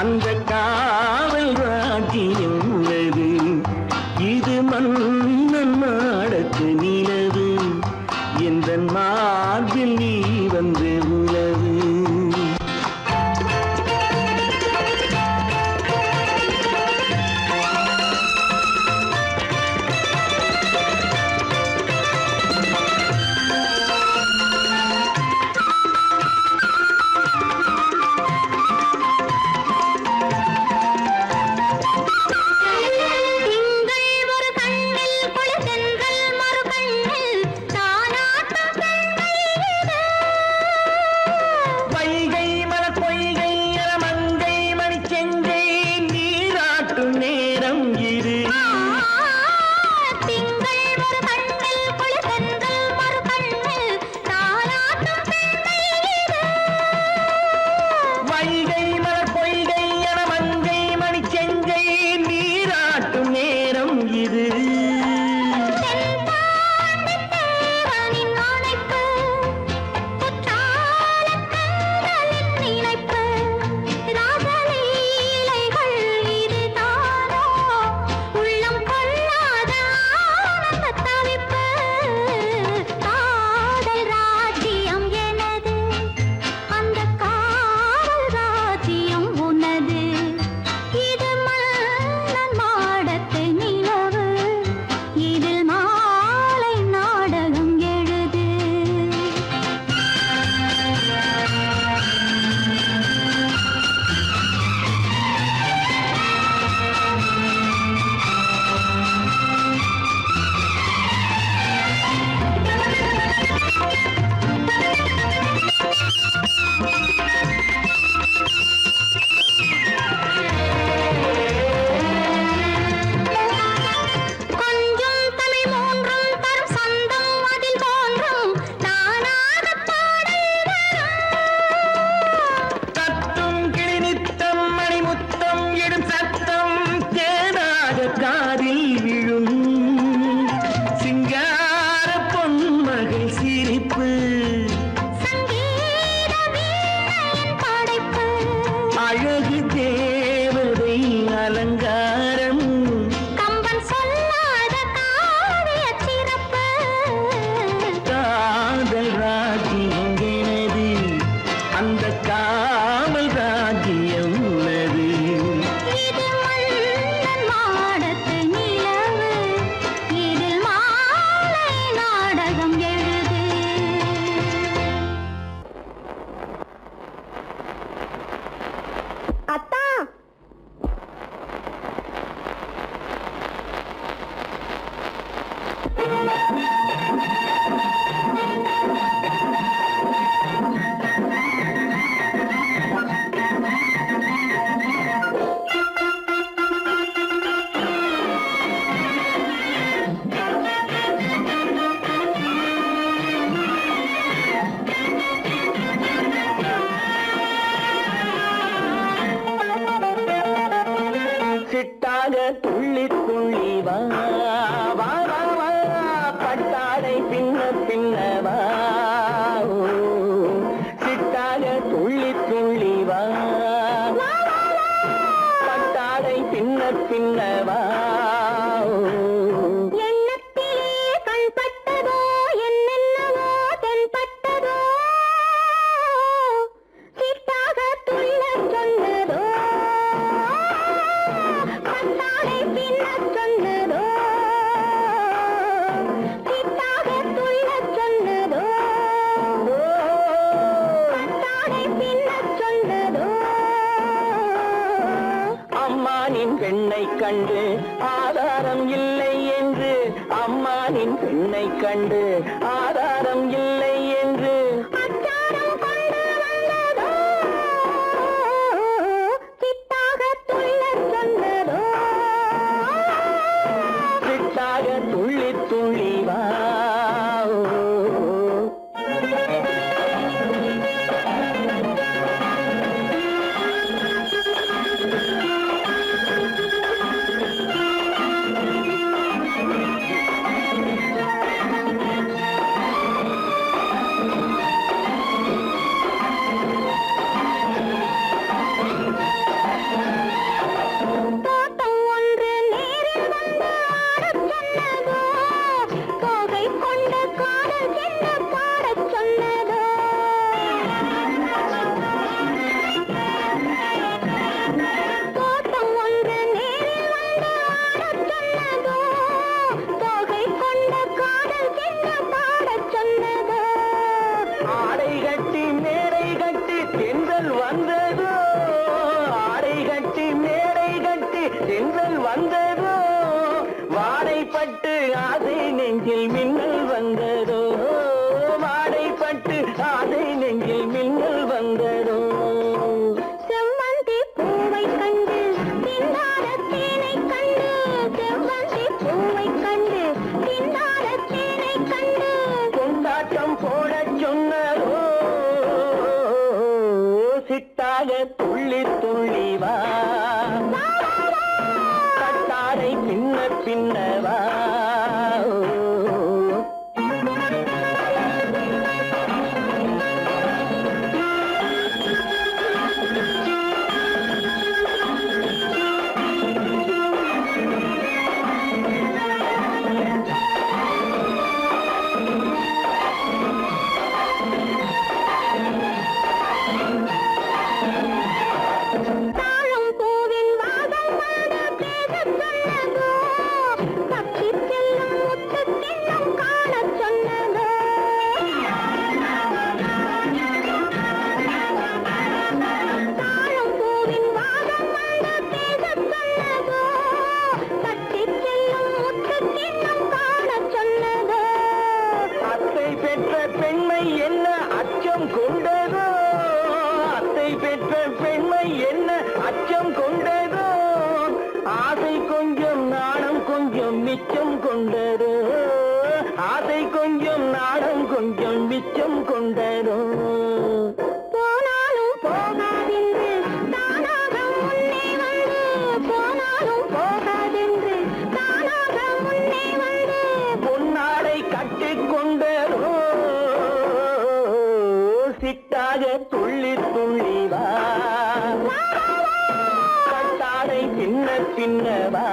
அந்த காவல் ராஜ்யம் உள்ளது இது மன்னன் மாடத்து நிலவு எந்த மார்பில் நீ வந்து உலவு திங்கள் ஒரு கண்ணில் குளிர்தென்றல் மறு கண்ணில் தானாட்டம் பெண்கள் வைகை மலர் பொய்கை என மங்கை மணி செங்கை நீராட்டும் நேரம் இது திங்கள் ஒரு கண்ணில் குளிர்தென்றல் மறு கண்ணில் தானாட்டம் பெண்கள் வைகை மலர் பொய்கை என மங்கை மணி செங்கை நீராட்டும் நேரம் இது தேவனின் அணைப்பு குற்றாலக் கண்களின் நினைப்பு ராசலீலைகள் இதுதானோ உள்ளம் கொள்ளாத ஆனந்த தவிப்பு காதல் ராஜ்யம் எனது அந்த காவல் ராஜ்யம் உனது இது மன்னன் மாடத்து நிலவு இதில் மாலை நாடகம் எழுது கொஞ்சம் தமிழ் மூன்றும் தரும் சந்தம் அதில் தோன்றும் நானாகப் பாடல் வரும் தத்தும் கிளி நித்தம் மணிமுத்தம் இடும் சத்தம் தேனாக காதில் விழும் சிங்கார பொன்மகள் சிரிப்பு சங்கீத வீணையின் படைப்பு அழகு தேவதை அலங்காரம் கம்பன் சொல்லாத காவியச் சிறப்பு காதல் ராஜ்யம் எனது அந்த காவல் ராஜ்யம் உள்ளது இது மன்னன் மாடத்து நிலவு இதில் மாலை நாடகம் எழுது அத்தா சிட்டாக துள்ளி துள்ளி வா வா வா வா பட்டாடை பின்ன பின்ன வா ஓ, சிட்டாக துள்ளி துள்ளி வா பட்டாடை பின்ன பின்ன வா ஓ. எண்ணத்திலே கண்பட்டதோ என்னென்னவோ தென்பட்டதோ சிட்டாக துள்ளச் சொன்னதோ பட்டாடை பின்னச் சொன்னதோ சிட்டாக துள்ளச் சொன்னதோ பட்டாடை பின்னச் சொன்னதோ அம்மானின் பெண்ணை கண்டு ஆதாரம் இல்லை என்று அம்மானின் பெண்ணை கண்டு ஆதாரம் இல்லை என்று அச்சாரம் கொண்டு வந்த தென்றல் வந்ததோ ஆடை கட்டி மேடை கட்டி தென்றல் வந்ததோ வாடைப்பட்டு ஆசை நெஞ்சில் மின்னல் வந்ததோ வாடைப்பட்டு ஆசை நெஞ்சில் மின்னல் வந்ததோ செவ்வந்தி பூவை கண்டு திண்டாட தேனை கண்டு செவ்வந்தி பூவை கண்டு திண்டாட தேனை கண்டு கொண்டாட்டம் போடச் சொன்னதோ சிட்டாக துள்ளி துள்ளி வா கட்டாரை பின்ன பின்னவா தாழம் பூவின் வாசம் வந்து பேசச் சொன்னதோ தப்பிச் செல்லும் முத்துக் கிண்ணம் காணச் சொன்னதோ தாழம் பூவின் வாசம் வந்து பேசச் சொன்னதோ தப்பிச் செல்லும் முத்துக் கிண்ணம் காணச் சொன்னதோ அத்தை பெற்ற பெண்மை என்ன அச்சம் கொண்டதோ அத்தை பெற்ற பெண்மை என்ன அச்சம் கொண்டதோ ஆசை கொஞ்சம் நாணம் கொஞ்சம் மிச்சம் கொண்டதோ ஆசை கொஞ்சம் நாணம் கொஞ்சம் மிச்சம் கொண்டதோ போனாலும் போகாதென்று தானாக முன்னே வந்து போனாலும் போகாதென்று தானாக முன்னே வந்து பொன்னாடை கட்டிக்கொண்டதோ சிட்டாக துள்ளி துள்ளி வா கட்டாடை பின்ன பின்னவா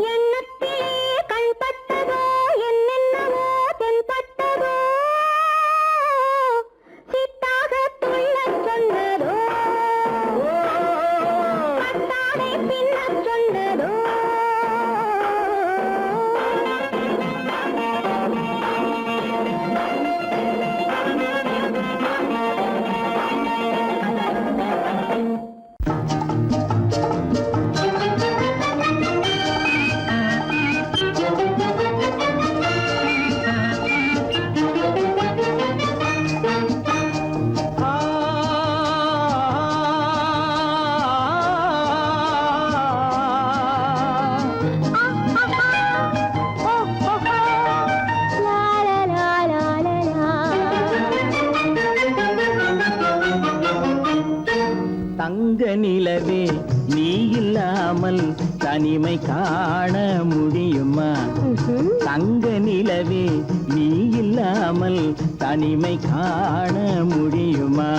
எண்ணத்திலே கண்பட்டதோ என்னென்னவோ தென்பட்டதோ சிட்டாக துள்ளச் சொன்னதோ கட்டாடை பின்னச் சொன்னதோ தங்க நிலவே நீ இல்லாமல் தனிமை காண முடியுமா தங்க நிலவே நீ இல்லாமல் தனிமை காண முடியுமா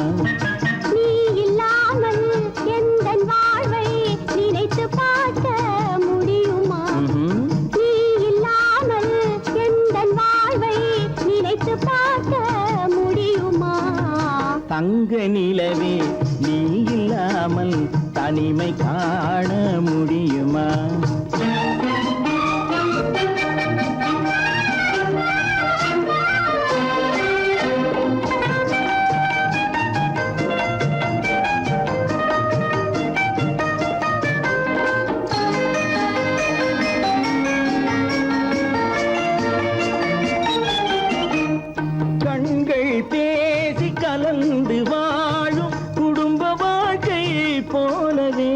நீ இல்லாமல் எந்தன் வாழ்வை நினைத்து பார்க்க முடியுமா நீ இல்லாமல் எந்தன் வாழ்வை நினைத்து பார்க்க முடியுமா தங்க நிலவே நீ இல்லாமல் தனிமை காண முடியுமா கண்கள் பேசி கலந்து வாழும் குடும்ப வாழ்க்கை போலவே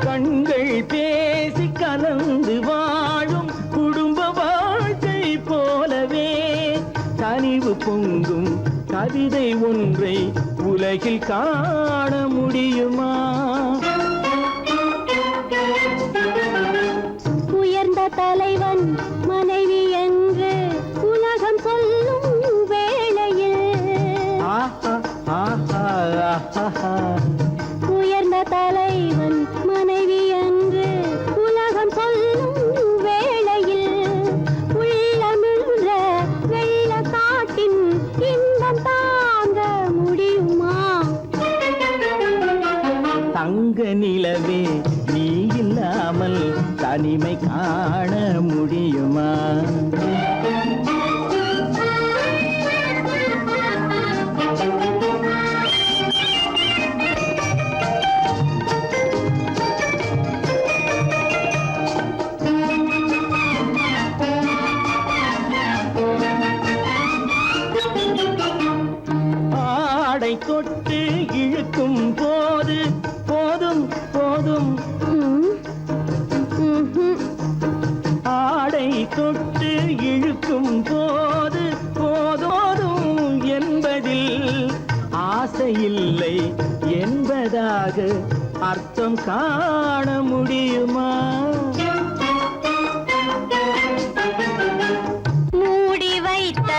கண்கள் பேசி கலந்து வாழும் குடும்ப வாழ்க்கை போலவே கனிவு பொங்கும் கவிதை ஒன்றை உலகில் காண முடியுமா உயர்ந்த தலைவன் மனைவி என்று உலகம் சொல்லும் வேளையில் உயர்ந்த தலைவன் மனைவி என்று உலகம் சொல்லும் வேளையில் உள்ளமிழ்ற வெள்ள காட்டின் இன்பம் தாங்க முடியுமா தங்க நிலவே நீ இல்லாமல் தனிமை காண முடியும் தொட்டு இழுக்கும் போது போதோதும் என்பதில் ஆசையில்லை என்பதாக அர்த்தம் காண முடியுமா? மூடி வைத்த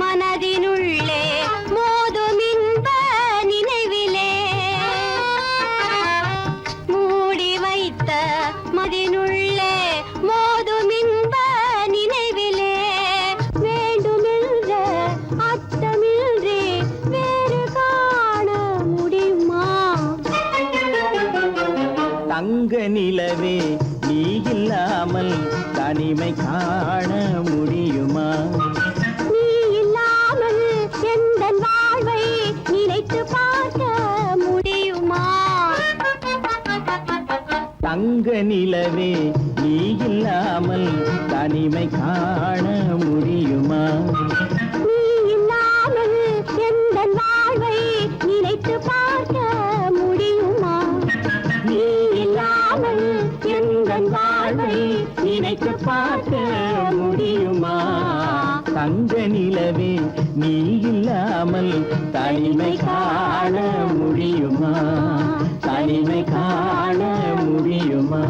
மனதினுள்ளே மோதும் இன்ப நினைவிலே, மூடி வைத்த மனதினுள்ளே மோதும் இன்ப நினைவிலே, வேண்டுமென்ற அர்த்தமின்றி வேறு காண முடியுமா? தங்க நிலவே நீ இல்லாமல் தனிமை காண முடியுமா? நீ இல்லாமல் எந்தன் வாழ்வை நினைத்து பார்க்க முடியுமா? தங்க நிலவே நீ இல்லாமல் தனிமை காண முடியுமா? நீ இல்லாமல் எந்தன் வாழ்வை நினைத்து பார்க்க முடியுமா? நீ இல்லாமல் எந்தன் வாழ்வை நினைத்து பார்க்க முடியுமா? தங்க நிலவே நீ இல்லாமல் தனிமை காண முடியுமா? தனிமை காண முடியுமா?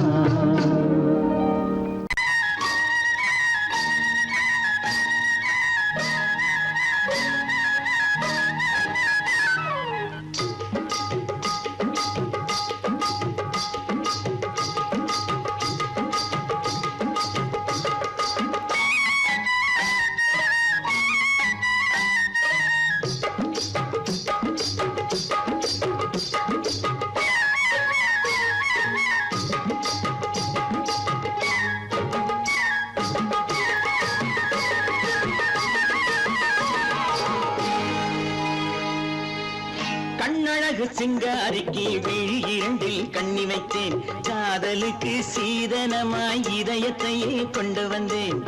கண்ணழகு சிங்காரிக்கு விழி இரண்டில் கண்ணி வைத்தேன், காதலுக்கு சீதனமாய் இதயத்தையே கொண்டு வந்தேன்.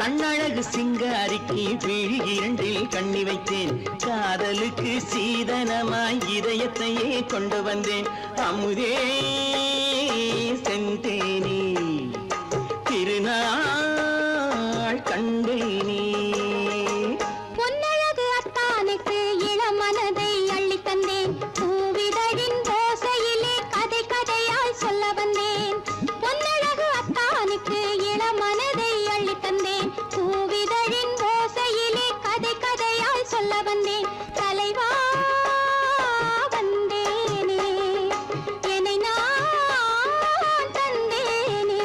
கண்ணழகு சிங்காரிக்கு விழி இரண்டில் கண்ணி வைத்தேன், காதலுக்கு சீதனமாய் இதயத்தையே கொண்டு வந்தேன். அமுதே செந்தேனே திருநாள் கண்டேனே. பொன்னழகு அத்தானுக்கு இளமனதை அள்ளித் தந்தேன், பூவிதழின் ஓசையிலே கதை கதையாய் சொல்ல வந்தேன். பொன்னழகு அத்தானுக்கு இளமனதை அள்ளித் தந்தேன், பூவிதழின் ஓசையிலே கதை கதையாய் சொல்ல வந்தேன். தலைவா வந்தேனே, என்னை நான் தந்தேனே.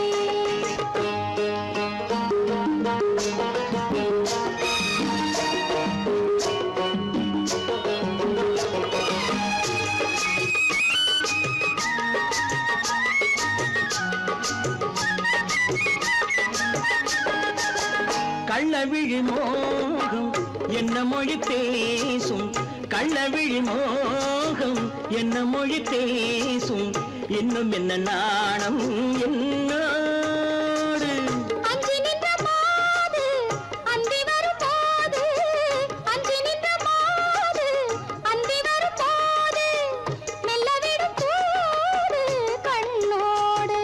கள்ளவிழி மோகம் என்ன மொழி பேசும், கள்ளவிழி மோகம் என்ன மொழி பேசும், இன்னும் என்ன நாணம் என்னோடு. அஞ்சி நின்ற மாது அந்தி வரும் போது, அஞ்சி நின்ற மாது அந்தி வரும் போது, மெல்ல விடும் போது கண்ணோடு.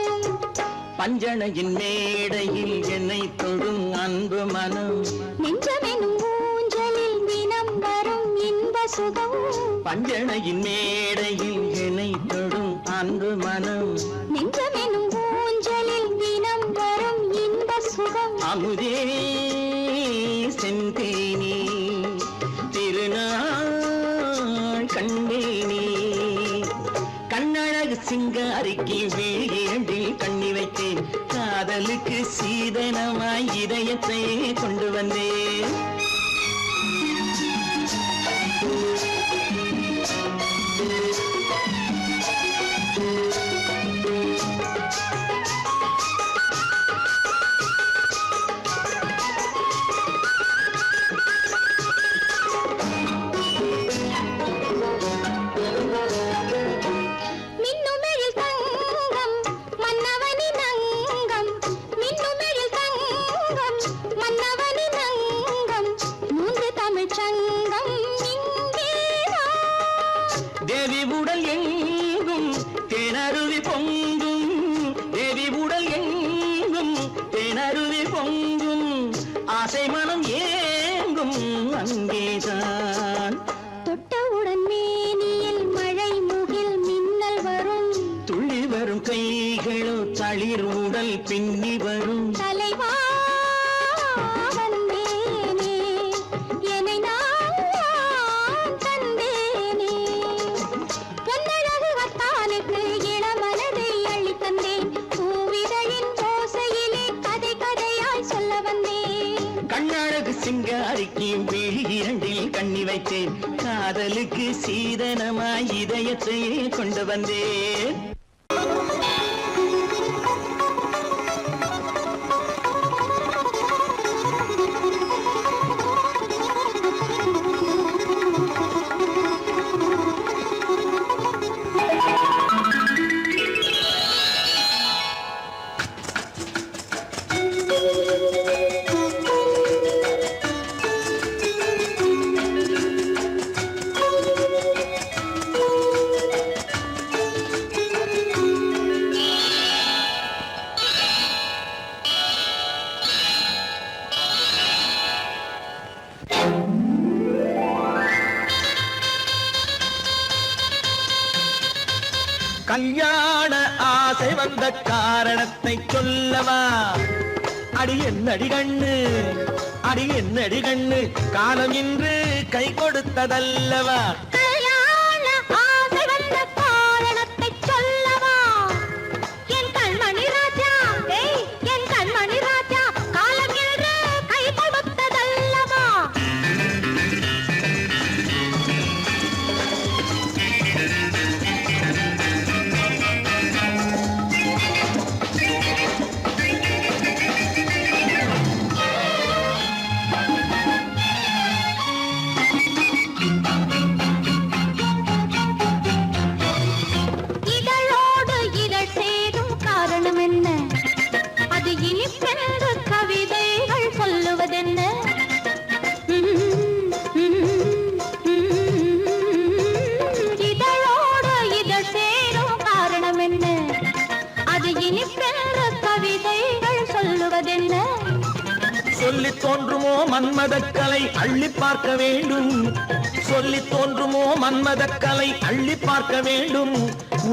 பஞ்சணையின் மேடையில் என்னை தொடும் அன்பு மனம், நெஞ்சமெனும் ஊஞ்சலில் தினம் வரும் இன்ப சுகம். பஞ்சணையின் மேடையில் என்னை தொடும் அன்பு மனம், நெஞ்சமெனும் ஊஞ்சலில் தினம் வரும் இன்ப சுகம். அமுதே செந்தேனே திருநாள் கண்டேனே. கண்ணழகு சிங்காரிக்கு விழி இரண்டில் கண்ணி வைத்தேன், காதலுக்கு சீதனமாய் இதயத்தையே கொண்டு வந்தேன். மின்னுமெழில் தங்கம் மன்னவனின் அங்கம், மின்னுமெழில் தங்கம் மன்னவனின் அங்கம், மூன்று தமிழ்ச் சங்கம் இங்கே ஆசை மனம் ஏங்கும் அங்கேதான். தொட்டவுடன் மேனியில் மழை முகில் மின்னல் வரும், துள்ளி வரும் கைகளோ தளிர் உடல் பின்னி வரும். தலைவா வந்தேனே, என்னை நான் தந்தேனே, பொன்னழகு வத்தானுக்கு இளமனதை அள்ளி தந்தேன், பூவிதழின் ஓசையிலே கதை கதையாய் சொல்ல வந்தேன். கண்ணழகு சிங்காரிக்கு விழி இரண்டில் கண்ணி வைத்தேன், காதலுக்கு சீதனமாய் இதயத்தையே கொண்டு வந்தேன். கல்யாண ஆசை வந்த காரணத்தை சொல்லவா? அடி என்னடி கண்ணு, அடி என்னடி கண்ணு, காலம் இன்று கை கொடுத்ததல்லவா? கல்யாண ஆசை வந்த காரணத்தை சொல்லவா? என் கண்மணி ராஜா, என் கண்மணி ராஜா, காலம் என்று கை கொடுத்ததல்லவா? இதழோடு இதழ் சேரும் காரணம் என்ன? அது இனிப்பென்று கவிதைகள் சொல்லுவதென்ன? இதழோடு இதழ் சேரும் காரணம் என்ன? அது இனிப்பென்று கவிதைகள் சொல்லுவதென்ன? சொல்லி தோன்றுமோ மன்மதக்கலை அள்ளி பார்க்க வேண்டும், சொல்லி தோன்றுமோ மன்மதக்கலை அள்ளி பார்க்க வேண்டும்.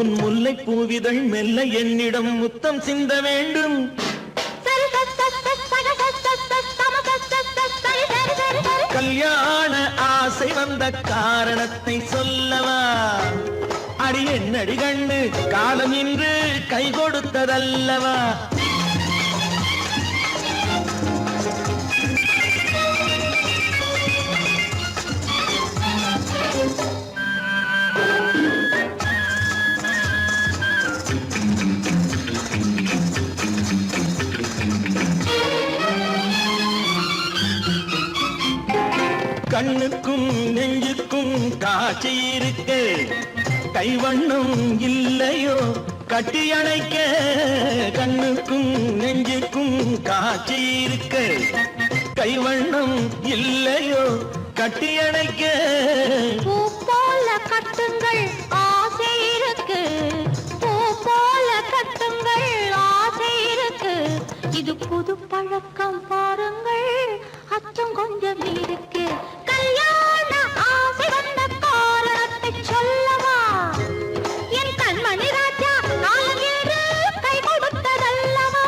உன் முல்லை பூவிதழ் மெல்ல என்னிடம் முத்தம் சிந்த வேண்டும். கல்யாண ஆசை வந்த காரணத்தை சொல்லவா? அடி என்னடி கண்ணு, காலம் இன்று கை கொடுத்ததல்லவா? கண்ணுக்கும் நெஞ்சுக்கும் காட்சி இருக்க, கைவண்ணம் இல்லையோ கட்டி அணைக்க? கண்ணுக்கும் நெஞ்சுக்கும் காட்சி இருக்க, கைவண்ணம் இல்லையோ கட்டி அணைக்க? பூ போல கட்டுங்கள் ஆசை இருக்கு, பூ போல கட்டுங்கள் ஆசை இருக்கு, இது புது பழக்கம் பாருங்கள் அச்சம் கொஞ்சம் இருக்கு. கல்யாண ஆசை வந்த காரணத்தை சொல்லவா? என் கண்மணி ராஜா, காலம் என்று கை கொடுத்ததல்லவா?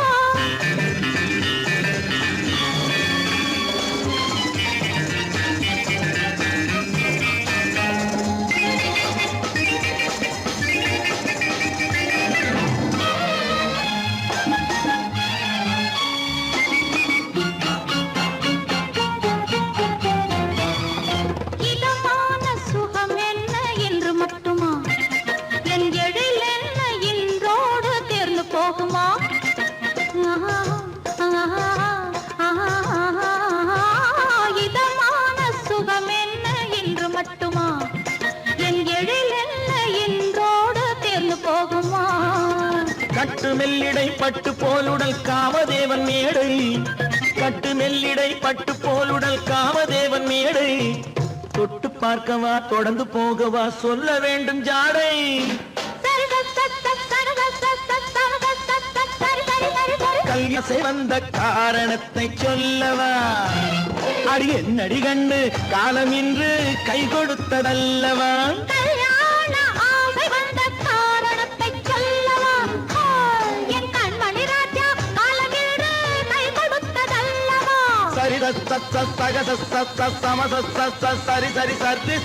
இதமான சுகம் என்ன என்று மட்டுமா? என் எழில் என்ன இன்றோடு தேர்ந்து போகுமா? இதமான சுகம் என்ன என்று மட்டுமா? என் எழில் என்ன இன்றோடு தேர்ந்து போகுமா? கட்டு மெல்லிடை பட்டு போலுடல் காமதேவன் மேடை, கட்டு மெல்லிடை பட்டு போலுடல் காமதேவன் மேடை. தொட்டு பார்க்கவா தொடர்ந்து போகவா சொல்ல வேண்டும் ஜாடை. கல்யாசை வந்த காரணத்தை சொல்லவா அடி என்னடி கண்டு காலம் இன்று கை கொடுத்ததல்லவா கல்யாண ஆசை வந்த காரணத்தை சொல்லவா என் கண்மணி ராஜா காலமில்லை கை கொடுத்ததல்லவா சரி சரி சரி சரி சரி